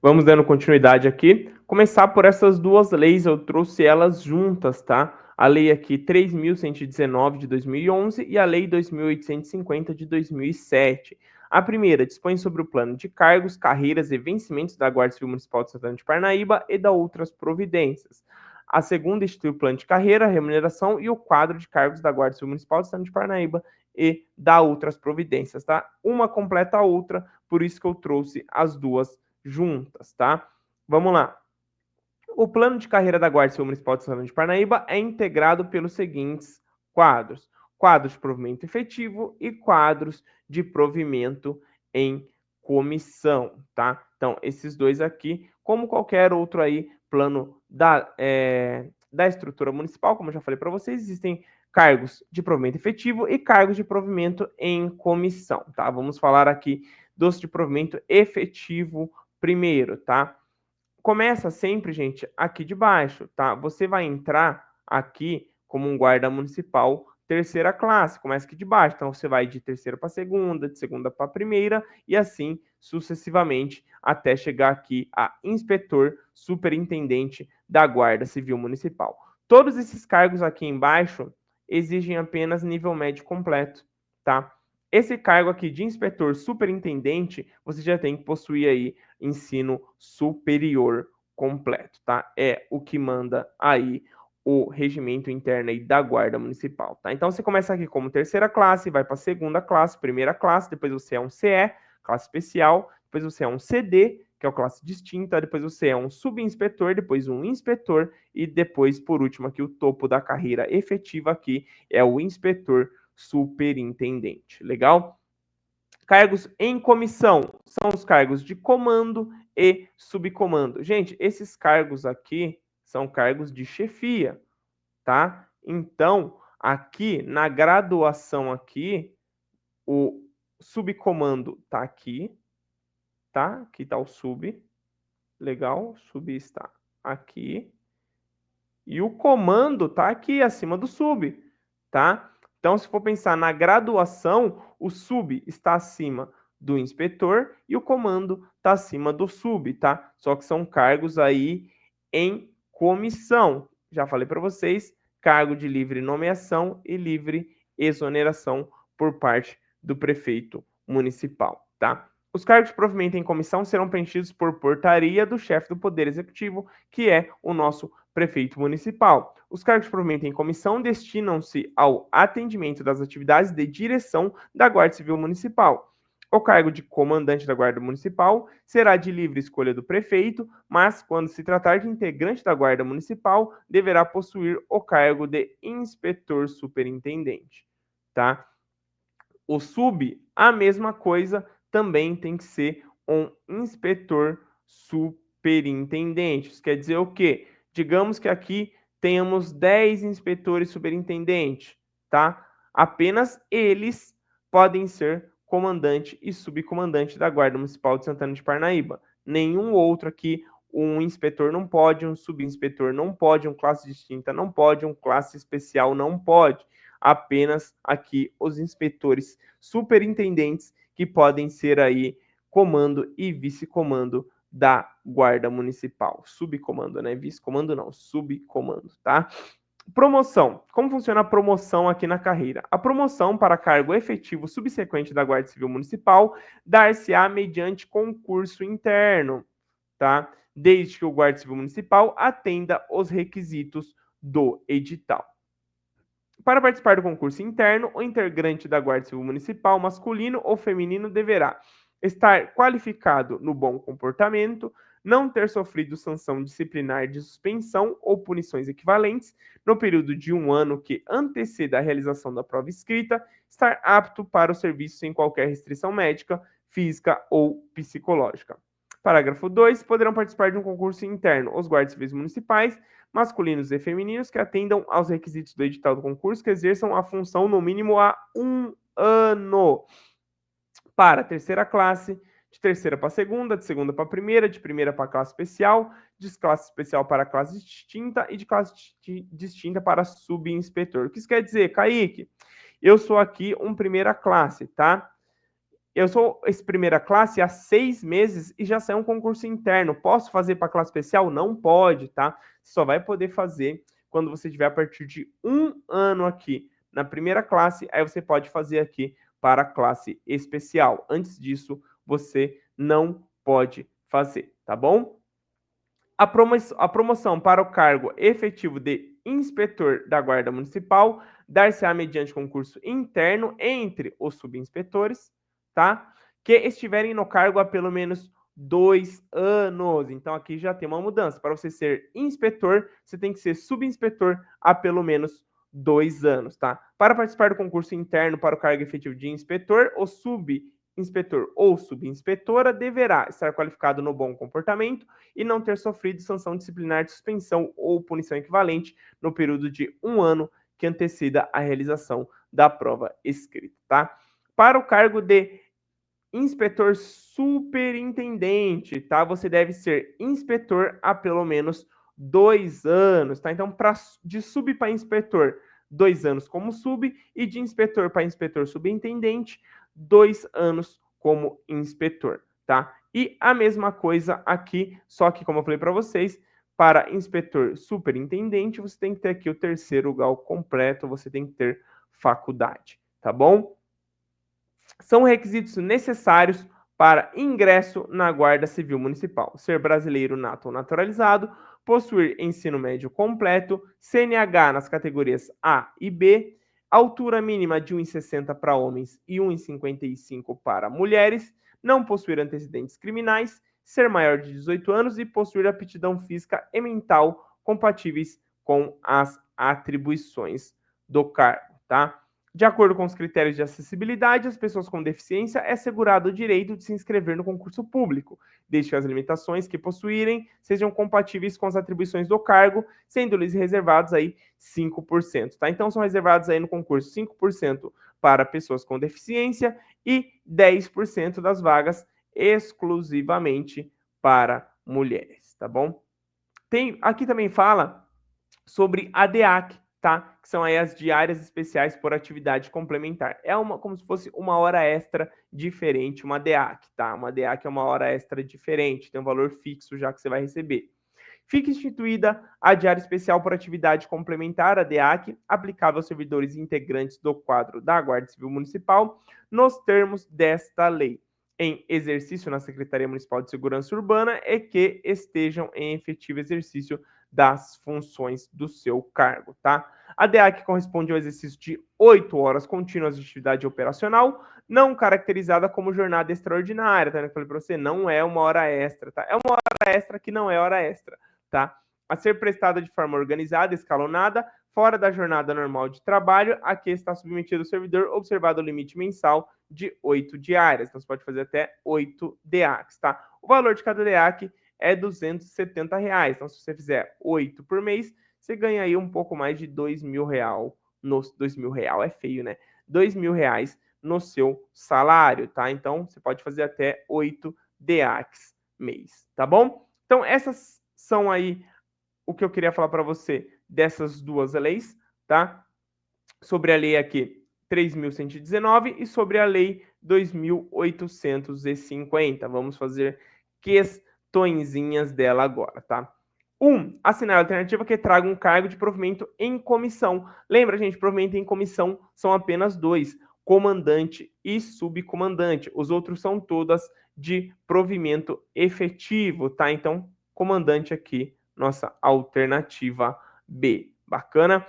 A: Vamos dando continuidade aqui. Começar por essas duas leis, eu trouxe elas juntas, tá? A lei aqui 3.119 de 2011 e a lei 2.850 de 2007. A primeira dispõe sobre o plano de cargos, carreiras e vencimentos da Guarda Civil Municipal de Santana de Parnaíba e da outras providências. A segunda institui o plano de carreira, remuneração e o quadro de cargos da Guarda Civil Municipal de Santana de Parnaíba e da outras providências, tá? Uma completa a outra, por isso que eu trouxe as duas juntas, tá? Vamos lá. O plano de carreira da Guarda Civil Municipal de Santana de Parnaíba é integrado pelos seguintes quadros: quadros de provimento efetivo e quadros de provimento em comissão, tá? Então, esses dois aqui, como qualquer outro aí, plano da estrutura municipal, como eu já falei para vocês, existem cargos de provimento efetivo e cargos de provimento em comissão, tá? Vamos falar aqui dos de provimento efetivo primeiro, tá? Começa sempre, gente, aqui de baixo, tá? Você vai entrar aqui como um guarda municipal terceira classe, começa aqui de baixo. Então, você vai de terceira para segunda, de segunda para primeira e assim sucessivamente até chegar aqui a inspetor superintendente da Guarda Civil Municipal. Todos esses cargos aqui embaixo exigem apenas nível médio completo, tá? Esse cargo aqui de inspetor superintendente, você já tem que possuir aí ensino superior completo, tá? É o que manda aí o regimento interno aí da Guarda Municipal, tá? Então você começa aqui como terceira classe, vai para segunda classe, primeira classe, depois você é um CE, classe especial, depois você é um CD, que é a classe distinta, depois você é um subinspetor, depois um inspetor e depois, por último, aqui o topo da carreira efetiva aqui é o inspetor superintendente. Legal? Cargos em comissão são os cargos de comando e subcomando. Gente, esses cargos aqui são cargos de chefia, tá? Então, aqui na graduação aqui, o subcomando tá aqui, tá? Aqui tá o sub. Legal, sub está aqui. E o comando tá aqui acima do sub, tá? Então, se for pensar na graduação, o sub está acima do inspetor e o comando está acima do sub, tá? Só que são cargos aí em comissão. Já falei para vocês, cargo de livre nomeação e livre exoneração por parte do prefeito municipal, tá? Os cargos de provimento em comissão serão preenchidos por portaria do chefe do Poder Executivo, que é o nosso prefeito municipal. Os cargos de provimento em comissão destinam-se ao atendimento das atividades de direção da Guarda Civil Municipal. O cargo de comandante da Guarda Municipal será de livre escolha do prefeito, mas, quando se tratar de integrante da Guarda Municipal, deverá possuir o cargo de inspetor superintendente, tá? O sub, a mesma coisa, também tem que ser um inspetor superintendente. Isso quer dizer o quê? Digamos que aqui tenhamos 10 inspetores superintendentes, tá? Apenas eles podem ser comandante e subcomandante da Guarda Municipal de Santana de Parnaíba. Nenhum outro aqui, um inspetor não pode, um subinspetor não pode, um classe distinta não pode, um classe especial não pode. apenas aqui os inspetores superintendentes que podem ser aí comando e vice-comando da Guarda Municipal. Subcomando, né? Vice-comando não, subcomando, tá? Promoção. Como funciona a promoção aqui na carreira? A promoção para cargo efetivo subsequente da Guarda Civil Municipal dar-se-á mediante concurso interno, tá? Desde que o Guarda Civil Municipal atenda os requisitos do edital. Para participar do concurso interno, o integrante da Guarda Civil Municipal, masculino ou feminino, deverá estar qualificado no bom comportamento, não ter sofrido sanção disciplinar de suspensão ou punições equivalentes no período de 1 ano que anteceda a realização da prova escrita, estar apto para o serviço sem qualquer restrição médica, física ou psicológica. Parágrafo 2. Poderão participar de um concurso interno os guardas civis municipais, masculinos e femininos, que atendam aos requisitos do edital do concurso, que exerçam a função no mínimo há 1 ano. Para a terceira classe, de terceira para a segunda, de segunda para a primeira, de primeira para a classe especial, de classe especial para a classe distinta e de classe distinta para subinspetor. O que isso quer dizer, Kaique? Eu sou aqui um primeira classe, tá? Eu sou esse primeira classe há 6 meses e já saiu um concurso interno. Posso fazer para classe especial? Não pode, tá? Você só vai poder fazer quando você tiver a partir de 1 ano aqui na primeira classe, aí você pode fazer aqui para a classe especial. Antes disso, você não pode fazer, tá bom? A promoção para o cargo efetivo de inspetor da Guarda Municipal dar-se-á mediante concurso interno entre os subinspetores, tá? Que estiverem no cargo há pelo menos 2 anos. Então aqui já tem uma mudança. Para você ser inspetor, você tem que ser subinspetor há pelo menos 2 anos, tá? Para participar do concurso interno para o cargo efetivo de inspetor, o subinspetor ou subinspetora deverá estar qualificado no bom comportamento e não ter sofrido sanção disciplinar de suspensão ou punição equivalente no período de 1 ano que anteceda a realização da prova escrita, tá? Para o cargo de inspetor superintendente, tá? Você deve ser inspetor há pelo menos 2 anos, tá? Então, de sub para inspetor, 2 anos como sub, e de inspetor para inspetor subintendente, 2 anos como inspetor, tá? E a mesma coisa aqui, só que, como eu falei para vocês, para inspetor superintendente, você tem que ter aqui o terceiro grau completo, você tem que ter faculdade, tá bom? São requisitos necessários para ingresso na Guarda Civil Municipal: ser brasileiro nato ou naturalizado, possuir ensino médio completo, CNH nas categorias A e B, altura mínima de 1,60 para homens e 1,55 para mulheres, não possuir antecedentes criminais, ser maior de 18 anos e possuir aptidão física e mental compatíveis com as atribuições do cargo, tá? De acordo com os critérios de acessibilidade, as pessoas com deficiência é assegurado o direito de se inscrever no concurso público, desde que as limitações que possuírem sejam compatíveis com as atribuições do cargo, sendo-lhes reservados aí 5%, tá? Então são reservados aí no concurso 5% para pessoas com deficiência e 10% das vagas exclusivamente para mulheres, tá bom? Aqui também fala sobre a DEAC, tá? Que são aí as diárias especiais por atividade complementar. É como se fosse uma hora extra diferente, uma DEAC, tá? Uma DEAC é uma hora extra diferente, tem um valor fixo já que você vai receber. Fica instituída a diária especial por atividade complementar, a DEAC, aplicável aos servidores integrantes do quadro da Guarda Civil Municipal, nos termos desta lei, em exercício na Secretaria Municipal de Segurança Urbana e que estejam em efetivo exercício das funções do seu cargo, tá? A DEAC corresponde ao exercício de 8 horas contínuas de atividade operacional, não caracterizada como jornada extraordinária, tá? Eu falei para você, não é uma hora extra, tá? É uma hora extra que não é hora extra, tá? A ser prestada de forma organizada, escalonada, fora da jornada normal de trabalho, a que está submetido o servidor, observado o limite mensal de 8 diárias. Então, você pode fazer até 8 DEACs, tá? O valor de cada DEAC é R$ 270. Então, se você fizer 8 por mês, você ganha aí um pouco mais de R$ 2.000. R$ 2.000 é feio, né? R$ 2.000 no seu salário, tá? Então, você pode fazer até 8 DEACs mês, tá bom? Então, essas são aí o que eu queria falar para você dessas duas leis, tá? sobre a lei aqui 3.119 e sobre a lei 2.850. Vamos fazer questõezinhas dela agora, tá? 1. Assinar a alternativa que traga um cargo de provimento em comissão. Lembra, gente, provimento em comissão são apenas dois, comandante e subcomandante. Os outros são todas de provimento efetivo, tá? Então, comandante aqui, nossa alternativa B. Bacana?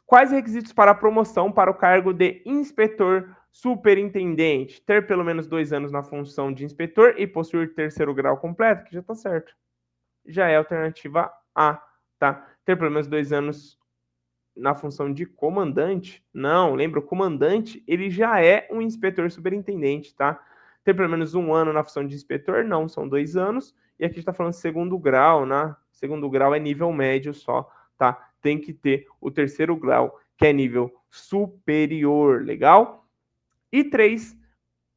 A: Quais requisitos para a promoção para o cargo de inspetor superintendente? Ter pelo menos 2 anos na função de inspetor e possuir terceiro grau completo, que já está certo. Já é a alternativa A, tá? Ter pelo menos 2 anos na função de comandante? Não, lembra, o comandante, ele já é um inspetor superintendente, tá? Ter pelo menos 1 ano na função de inspetor? Não, são 2 anos. E aqui está falando segundo grau, né? Segundo grau é nível médio só, tá? Tem que ter o terceiro grau, que é nível superior, legal? E 3,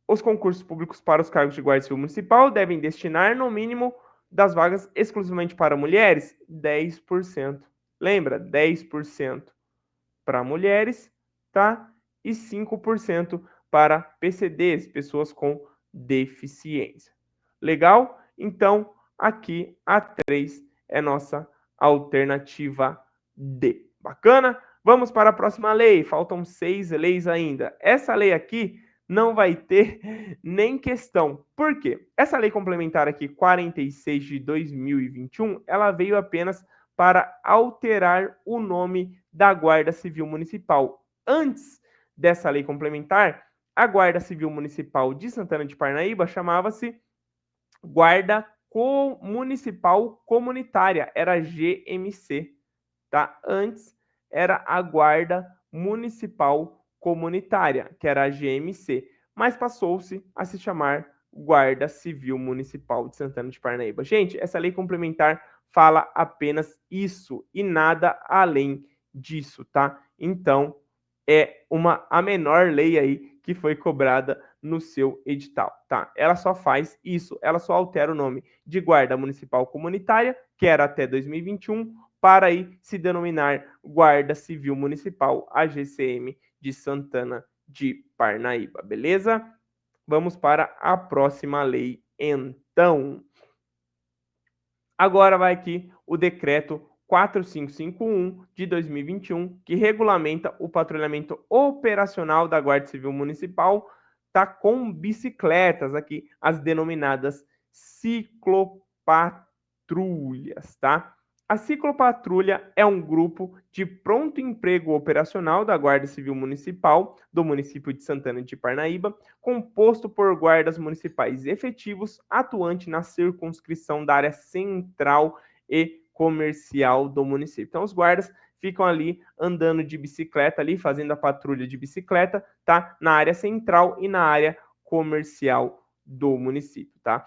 A: os concursos públicos para os cargos de guarda civil municipal devem destinar, no mínimo, das vagas exclusivamente para mulheres, 10%. Lembra? 10% para mulheres, tá? E 5% para PCDs, pessoas com deficiência. Legal? Então, aqui a 3 é nossa alternativa D. Bacana? Vamos para a próxima lei. Faltam 6 leis ainda. Essa lei aqui não vai ter nem questão. Por quê? Essa lei complementar aqui, 46 de 2021, ela veio apenas para alterar o nome da Guarda Civil Municipal. Antes dessa lei complementar, a Guarda Civil Municipal de Santana de Parnaíba chamava-se Guarda Municipal Comunitária, era GMC, tá? Antes era a Guarda Municipal Comunitária, que era a GMC, mas passou-se a se chamar Guarda Civil Municipal de Santana de Parnaíba. Gente, essa lei complementar fala apenas isso e nada além disso, tá? Então, é a menor lei aí que foi cobrada no seu edital, tá? Ela só faz isso, ela só altera o nome de Guarda Municipal Comunitária, que era até 2021, para aí se denominar Guarda Civil Municipal, a GCM de Santana de Parnaíba, beleza? Vamos para a próxima lei, então. Agora vai aqui o decreto 4551 de 2021, que regulamenta o patrulhamento operacional da Guarda Civil Municipal, tá, com bicicletas aqui, as denominadas ciclopatrulhas, tá? A ciclopatrulha é um grupo de pronto emprego operacional da Guarda Civil Municipal do município de Santana de Parnaíba, composto por guardas municipais efetivos, atuante na circunscrição da área central e comercial do município. Então, os guardas ficam ali andando de bicicleta, ali fazendo a patrulha de bicicleta, tá? Na área central e na área comercial do município, tá?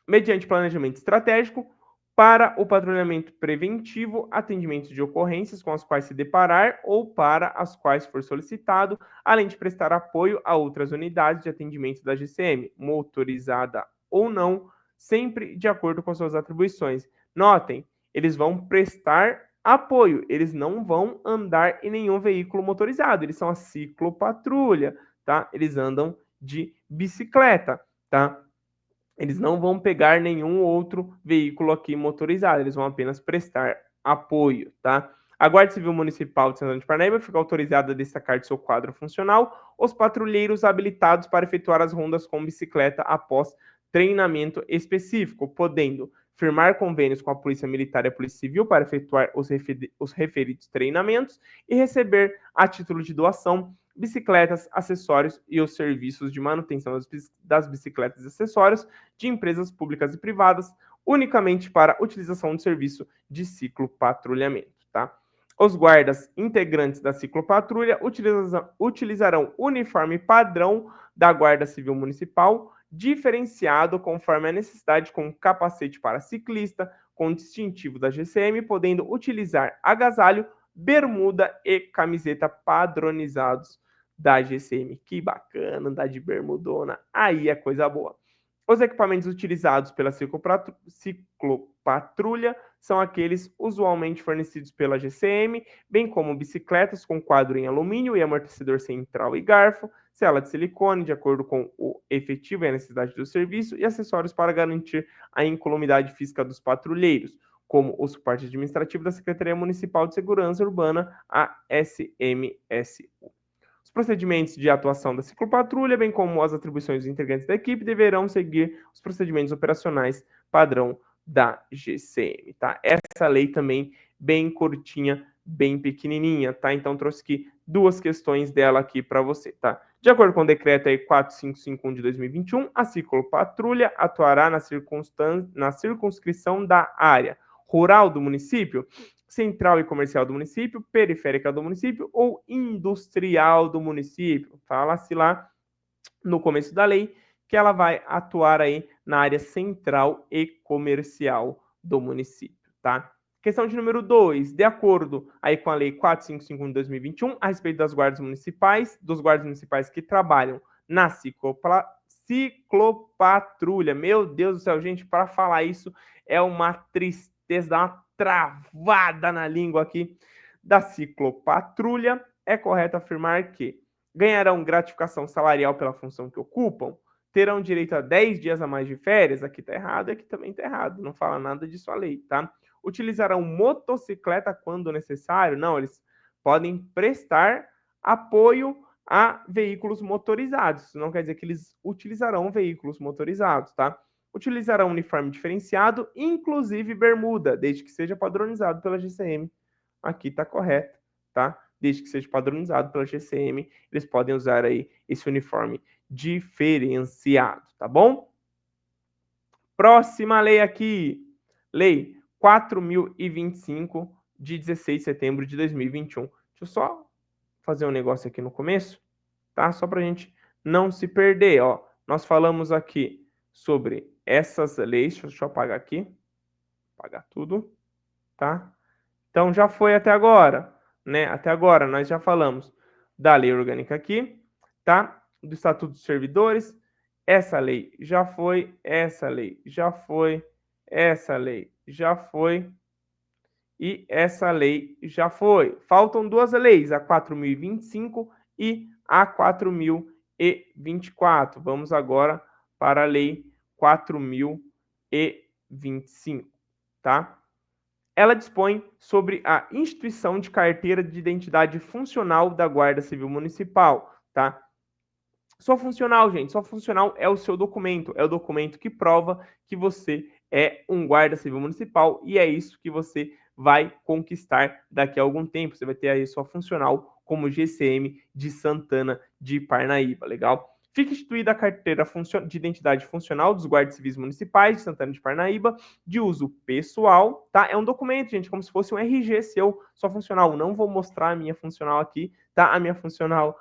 A: Mediante planejamento estratégico, para o patrulhamento preventivo, atendimento de ocorrências com as quais se deparar ou para as quais for solicitado, além de prestar apoio a outras unidades de atendimento da GCM, motorizada ou não, sempre de acordo com suas atribuições. Notem, eles vão prestar apoio, eles não vão andar em nenhum veículo motorizado, eles são a ciclopatrulha, tá? Eles andam de bicicleta, tá? Eles não vão pegar nenhum outro veículo aqui motorizado, eles vão apenas prestar apoio, tá? A Guarda Civil Municipal de Santana de Parnaíba fica autorizada a destacar de seu quadro funcional os patrulheiros habilitados para efetuar as rondas com bicicleta após treinamento específico, podendo firmar convênios com a Polícia Militar e a Polícia Civil para efetuar os referidos treinamentos e receber, a título de doação, bicicletas, acessórios e os serviços de manutenção das bicicletas e acessórios de empresas públicas e privadas, unicamente para utilização do serviço de ciclopatrulhamento, tá? Os guardas integrantes da ciclopatrulha utilizarão uniforme padrão da Guarda Civil Municipal, diferenciado conforme a necessidade, com capacete para ciclista, com distintivo da GCM, podendo utilizar agasalho, bermuda e camiseta padronizados da GCM. Que bacana andar de bermudona, aí é coisa boa. Os equipamentos utilizados pela patrulha são aqueles usualmente fornecidos pela GCM, bem como bicicletas com quadro em alumínio e amortecedor central e garfo, cela de silicone, de acordo com o efetivo e a necessidade do serviço, e acessórios para garantir a incolumidade física dos patrulheiros, como o suporte administrativo da Secretaria Municipal de Segurança Urbana, a SMSU. Os procedimentos de atuação da ciclopatrulha, bem como as atribuições dos integrantes da equipe, deverão seguir os procedimentos operacionais padrão da GCM, tá? Essa lei também bem curtinha, bem pequenininha, tá? Então trouxe aqui duas questões dela aqui para você, tá? De acordo com o decreto aí 4551 de 2021, a ciclopatrulha atuará na circunscrição da área rural do município, central e comercial do município, periférica do município ou industrial do município. Fala-se lá no começo da lei que ela vai atuar aí na área central e comercial do município, tá? Questão de número 2, de acordo aí com a lei 4551 de 2021, a respeito das guardas municipais, dos guardas municipais que trabalham na ciclopatrulha. Meu Deus do céu, gente, para falar isso é uma tristeza, dá uma travada na língua aqui. Da ciclopatrulha, é correto afirmar que ganharão gratificação salarial pela função que ocupam, terão direito a 10 dias a mais de férias, aqui tá errado, aqui também tá errado, não fala nada disso a lei, tá? Utilizarão motocicleta quando necessário? Não, eles podem prestar apoio a veículos motorizados, isso não quer dizer que eles utilizarão veículos motorizados, tá? Utilizarão uniforme diferenciado, inclusive bermuda, desde que seja padronizado pela GCM. Aqui tá correto, tá? Desde que seja padronizado pela GCM, eles podem usar aí esse uniforme diferenciado, tá bom? Próxima lei aqui, Lei 4.025, de 16 de setembro de 2021. Deixa eu só fazer um negócio aqui no começo, tá? Só para a gente não se perder, ó. Nós falamos aqui sobre essas leis, deixa eu apagar aqui, apagar tudo, tá? Então já foi até agora, né? Até agora nós já falamos da lei orgânica aqui, tá? Do Estatuto dos Servidores. Essa lei já foi, essa lei já foi, essa lei já foi e essa lei já foi. Faltam duas leis, a 4.025 e a 4.024. Vamos agora para a lei 4.025, tá? Ela dispõe sobre a instituição de carteira de identidade funcional da Guarda Civil Municipal, tá? Só funcional, gente, só funcional é o seu documento, é o documento que prova que você é um Guarda Civil Municipal e é isso que você vai conquistar daqui a algum tempo. Você vai ter aí sua funcional como GCM de Santana de Parnaíba, legal? Fica instituída a carteira de identidade funcional dos guardas civis municipais de Santana de Parnaíba, de uso pessoal, tá? É um documento, gente, como se fosse um RG seu, só funcional. Não vou mostrar a minha funcional aqui, tá? A minha funcional,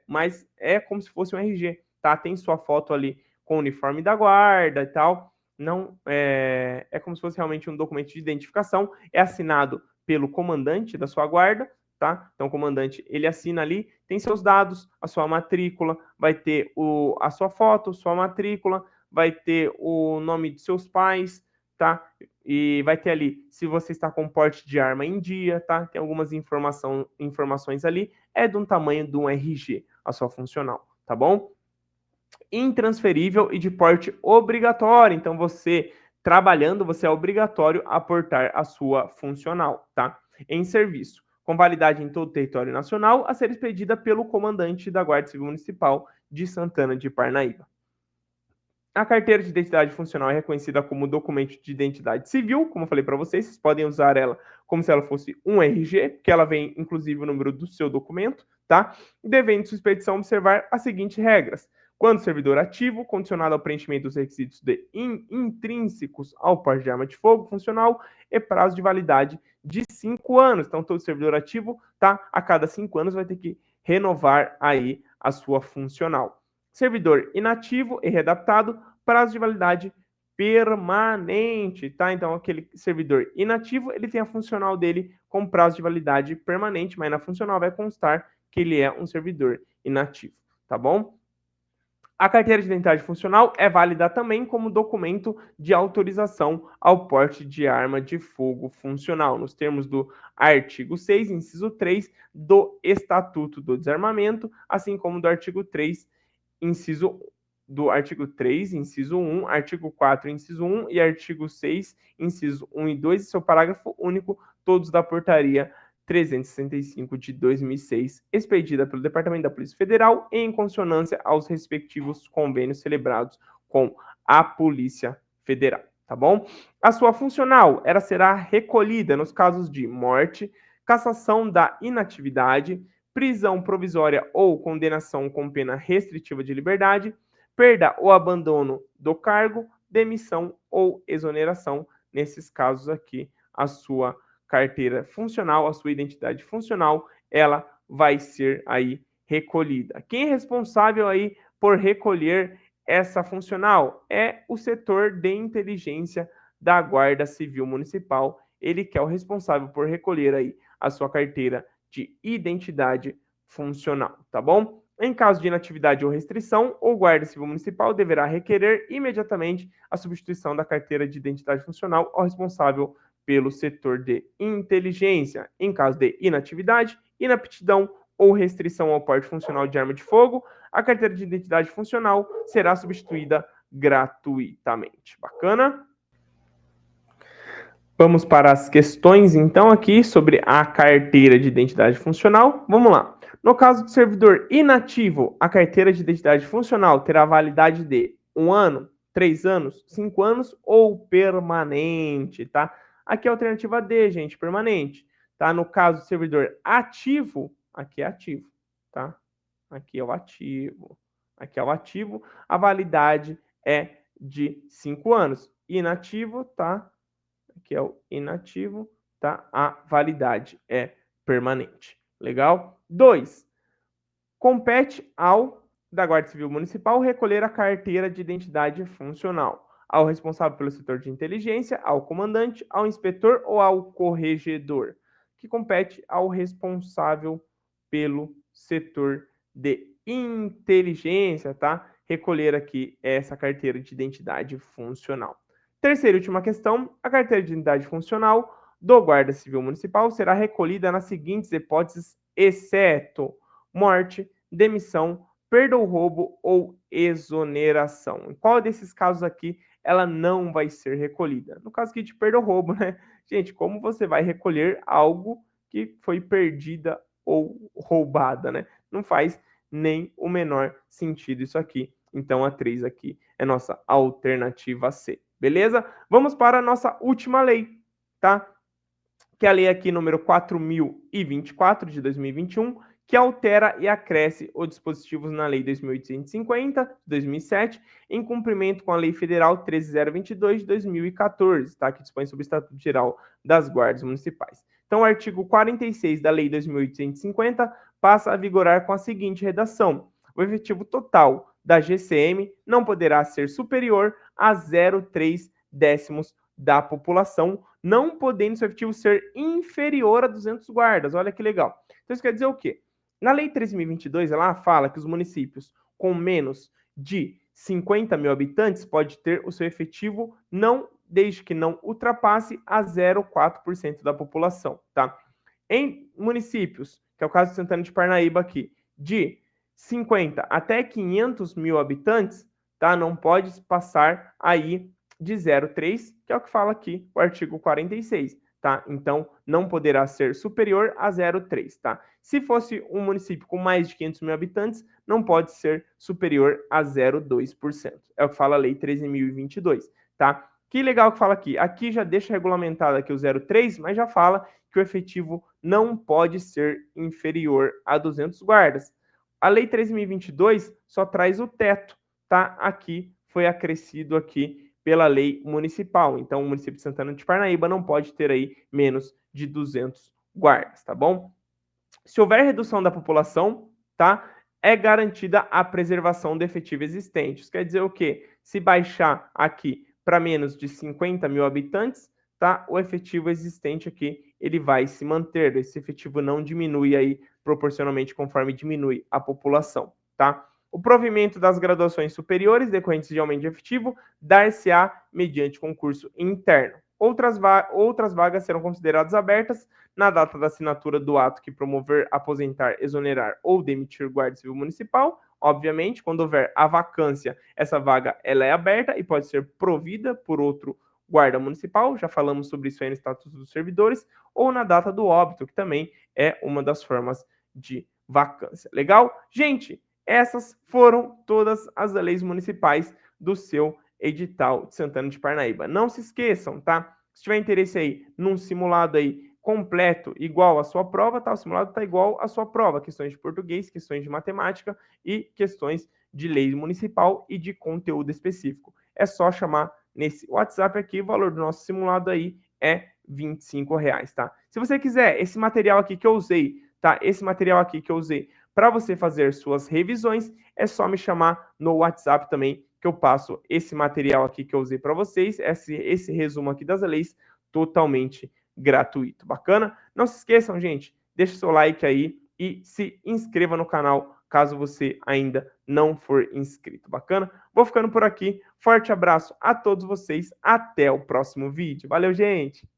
A: mas é como se fosse um RG, tá? Tem sua foto ali com o uniforme da guarda e tal. Não é como se fosse realmente um documento de identificação. É assinado pelo comandante da sua guarda, tá? Então, o comandante, ele assina ali, tem seus dados, a sua matrícula, vai ter a sua foto, sua matrícula, vai ter o nome de seus pais, tá? E vai ter ali se você está com porte de arma em dia, tá? Tem algumas informações ali, é de um tamanho de um RG, a sua funcional, tá bom? Intransferível e de porte obrigatório, então você trabalhando, você é obrigatório a portar a sua funcional, tá? Em serviço, com validade em todo o território nacional, a ser expedida pelo comandante da Guarda Civil Municipal de Santana de Parnaíba. A carteira de identidade funcional é reconhecida como documento de identidade civil, como eu falei para vocês podem usar ela como se ela fosse um RG, que ela vem inclusive o número do seu documento, tá? Devendo sua expedição observar as seguintes regras. Quando o servidor ativo, condicionado ao preenchimento dos requisitos intrínsecos ao porte de arma de fogo funcional, e prazo de validade de 5 anos. Então, todo servidor ativo, tá? A cada 5 anos vai ter que renovar aí a sua funcional. Servidor inativo e readaptado, prazo de validade permanente, tá? Então, aquele servidor inativo, ele tem a funcional dele com prazo de validade permanente, mas na funcional vai constar que ele é um servidor inativo, tá bom? A carteira de identidade funcional é válida também como documento de autorização ao porte de arma de fogo funcional, nos termos do artigo 6, inciso 3 do Estatuto do Desarmamento, assim como do artigo 3, inciso do artigo 3, inciso 1, artigo 4, inciso 1 e artigo 6, inciso 1 e 2 e seu parágrafo único, todos da portaria 365 de 2006, expedida pelo Departamento da Polícia Federal em consonância aos respectivos convênios celebrados com a Polícia Federal, tá bom? A sua funcional, ela será recolhida nos casos de morte, cassação da inatividade, prisão provisória ou condenação com pena restritiva de liberdade, perda ou abandono do cargo, demissão ou exoneração. Nesses casos aqui, a sua carteira funcional, a sua identidade funcional, ela vai ser aí recolhida. Quem é responsável aí por recolher essa funcional é o setor de inteligência da Guarda Civil Municipal. Ele que é o responsável por recolher aí a sua carteira de identidade funcional, tá bom? Em caso de inatividade ou restrição, o Guarda Civil Municipal deverá requerer imediatamente a substituição da carteira de identidade funcional ao responsável pelo setor de inteligência. Em caso de inatividade, inaptidão ou restrição ao porte funcional de arma de fogo, a carteira de identidade funcional será substituída gratuitamente. Bacana? Vamos para as questões, então, aqui sobre a carteira de identidade funcional. Vamos lá. No caso do servidor inativo, a carteira de identidade funcional terá validade de 1 ano, 3 anos, 5 anos ou permanente, tá? Aqui é a alternativa D, gente, permanente, tá? No caso do servidor ativo, aqui é ativo, tá? Aqui é o ativo. Aqui é o ativo, a validade é de 5 anos. Inativo, tá? Aqui é o inativo, tá? A validade é permanente. Legal? 2. Compete ao da Guarda Civil Municipal recolher a carteira de identidade funcional. Ao responsável pelo setor de inteligência, ao comandante, ao inspetor ou ao corregedor, que compete ao responsável pelo setor de inteligência, tá? Recolher aqui essa carteira de identidade funcional. Terceira e última questão, a carteira de identidade funcional do Guarda Civil Municipal será recolhida nas seguintes hipóteses, exceto morte, demissão, perda ou roubo ou exoneração. Em qual desses casos aqui ela não vai ser recolhida? No caso aqui de perda ou roubo, né? Gente, como você vai recolher algo que foi perdida ou roubada, né? Não faz nem o menor sentido isso aqui. Então a 3 aqui é nossa alternativa C. Beleza? Vamos para a nossa última lei, tá? Que é a lei aqui número 4.024 de 2021, que altera e acresce os dispositivos na Lei 2.850, de 2007, em cumprimento com a Lei Federal 13.022, de 2014, tá? Que dispõe sobre o Estatuto Geral das Guardas Municipais. Então, o artigo 46 da Lei 2.850 passa a vigorar com a seguinte redação: o efetivo total da GCM não poderá ser superior a 0,3 décimos da população, não podendo seu efetivo ser inferior a 200 guardas. Olha que legal. Então isso quer dizer o quê? Na Lei 13.022, ela fala que os municípios com menos de 50 mil habitantes pode ter o seu efetivo não, desde que não ultrapasse a 0,4% da população, tá? Em municípios, que é o caso de Santana de Parnaíba aqui, de 50 até 500 mil habitantes, tá? Não pode passar aí de 0,3, que é o que fala aqui o artigo 46, tá? Então, não poderá ser superior a 0,3, tá? Se fosse um município com mais de 500 mil habitantes, não pode ser superior a 0,2%. É o que fala a Lei 13.022, tá? Que legal que fala aqui. Aqui já deixa regulamentado aqui o 0,3, mas já fala que o efetivo não pode ser inferior a 200 guardas. A Lei 13.022 só traz o teto, tá? Aqui foi acrescido aqui pela lei municipal. Então, o município de Santana de Parnaíba não pode ter aí menos de 200 guardas, tá bom? Se houver redução da população, tá? É garantida a preservação do efetivo existente. Isso quer dizer o quê? Se baixar aqui para menos de 50 mil habitantes, tá? O efetivo existente aqui, ele vai se manter. Esse efetivo não diminui aí proporcionalmente conforme diminui a população, tá? O provimento das graduações superiores decorrentes de aumento de efetivo dar-se-á mediante concurso interno. Outras vagas serão consideradas abertas na data da assinatura do ato que promover, aposentar, exonerar ou demitir guarda civil municipal. Obviamente, quando houver a vacância, essa vaga ela é aberta e pode ser provida por outro guarda municipal, já falamos sobre isso aí no Estatuto dos Servidores, ou na data do óbito, que também é uma das formas de vacância. Legal? Gente, essas foram todas as leis municipais do seu edital de Santana de Parnaíba. Não se esqueçam, tá? Se tiver interesse aí num simulado aí completo, igual à sua prova, tá? O simulado tá igual à sua prova. Questões de português, questões de matemática e questões de lei municipal e de conteúdo específico. É só chamar nesse WhatsApp aqui, o valor do nosso simulado aí é R$ 25, tá? Se você quiser esse material aqui que eu usei, tá? Esse material aqui que eu usei para você fazer suas revisões, é só me chamar no WhatsApp também, que eu passo esse material aqui que eu usei para vocês, esse resumo aqui das leis, totalmente gratuito. Bacana? Não se esqueçam, gente, deixa o seu like aí e se inscreva no canal caso você ainda não for inscrito. Bacana? Vou ficando por aqui. Forte abraço a todos vocês. Até o próximo vídeo. Valeu, gente!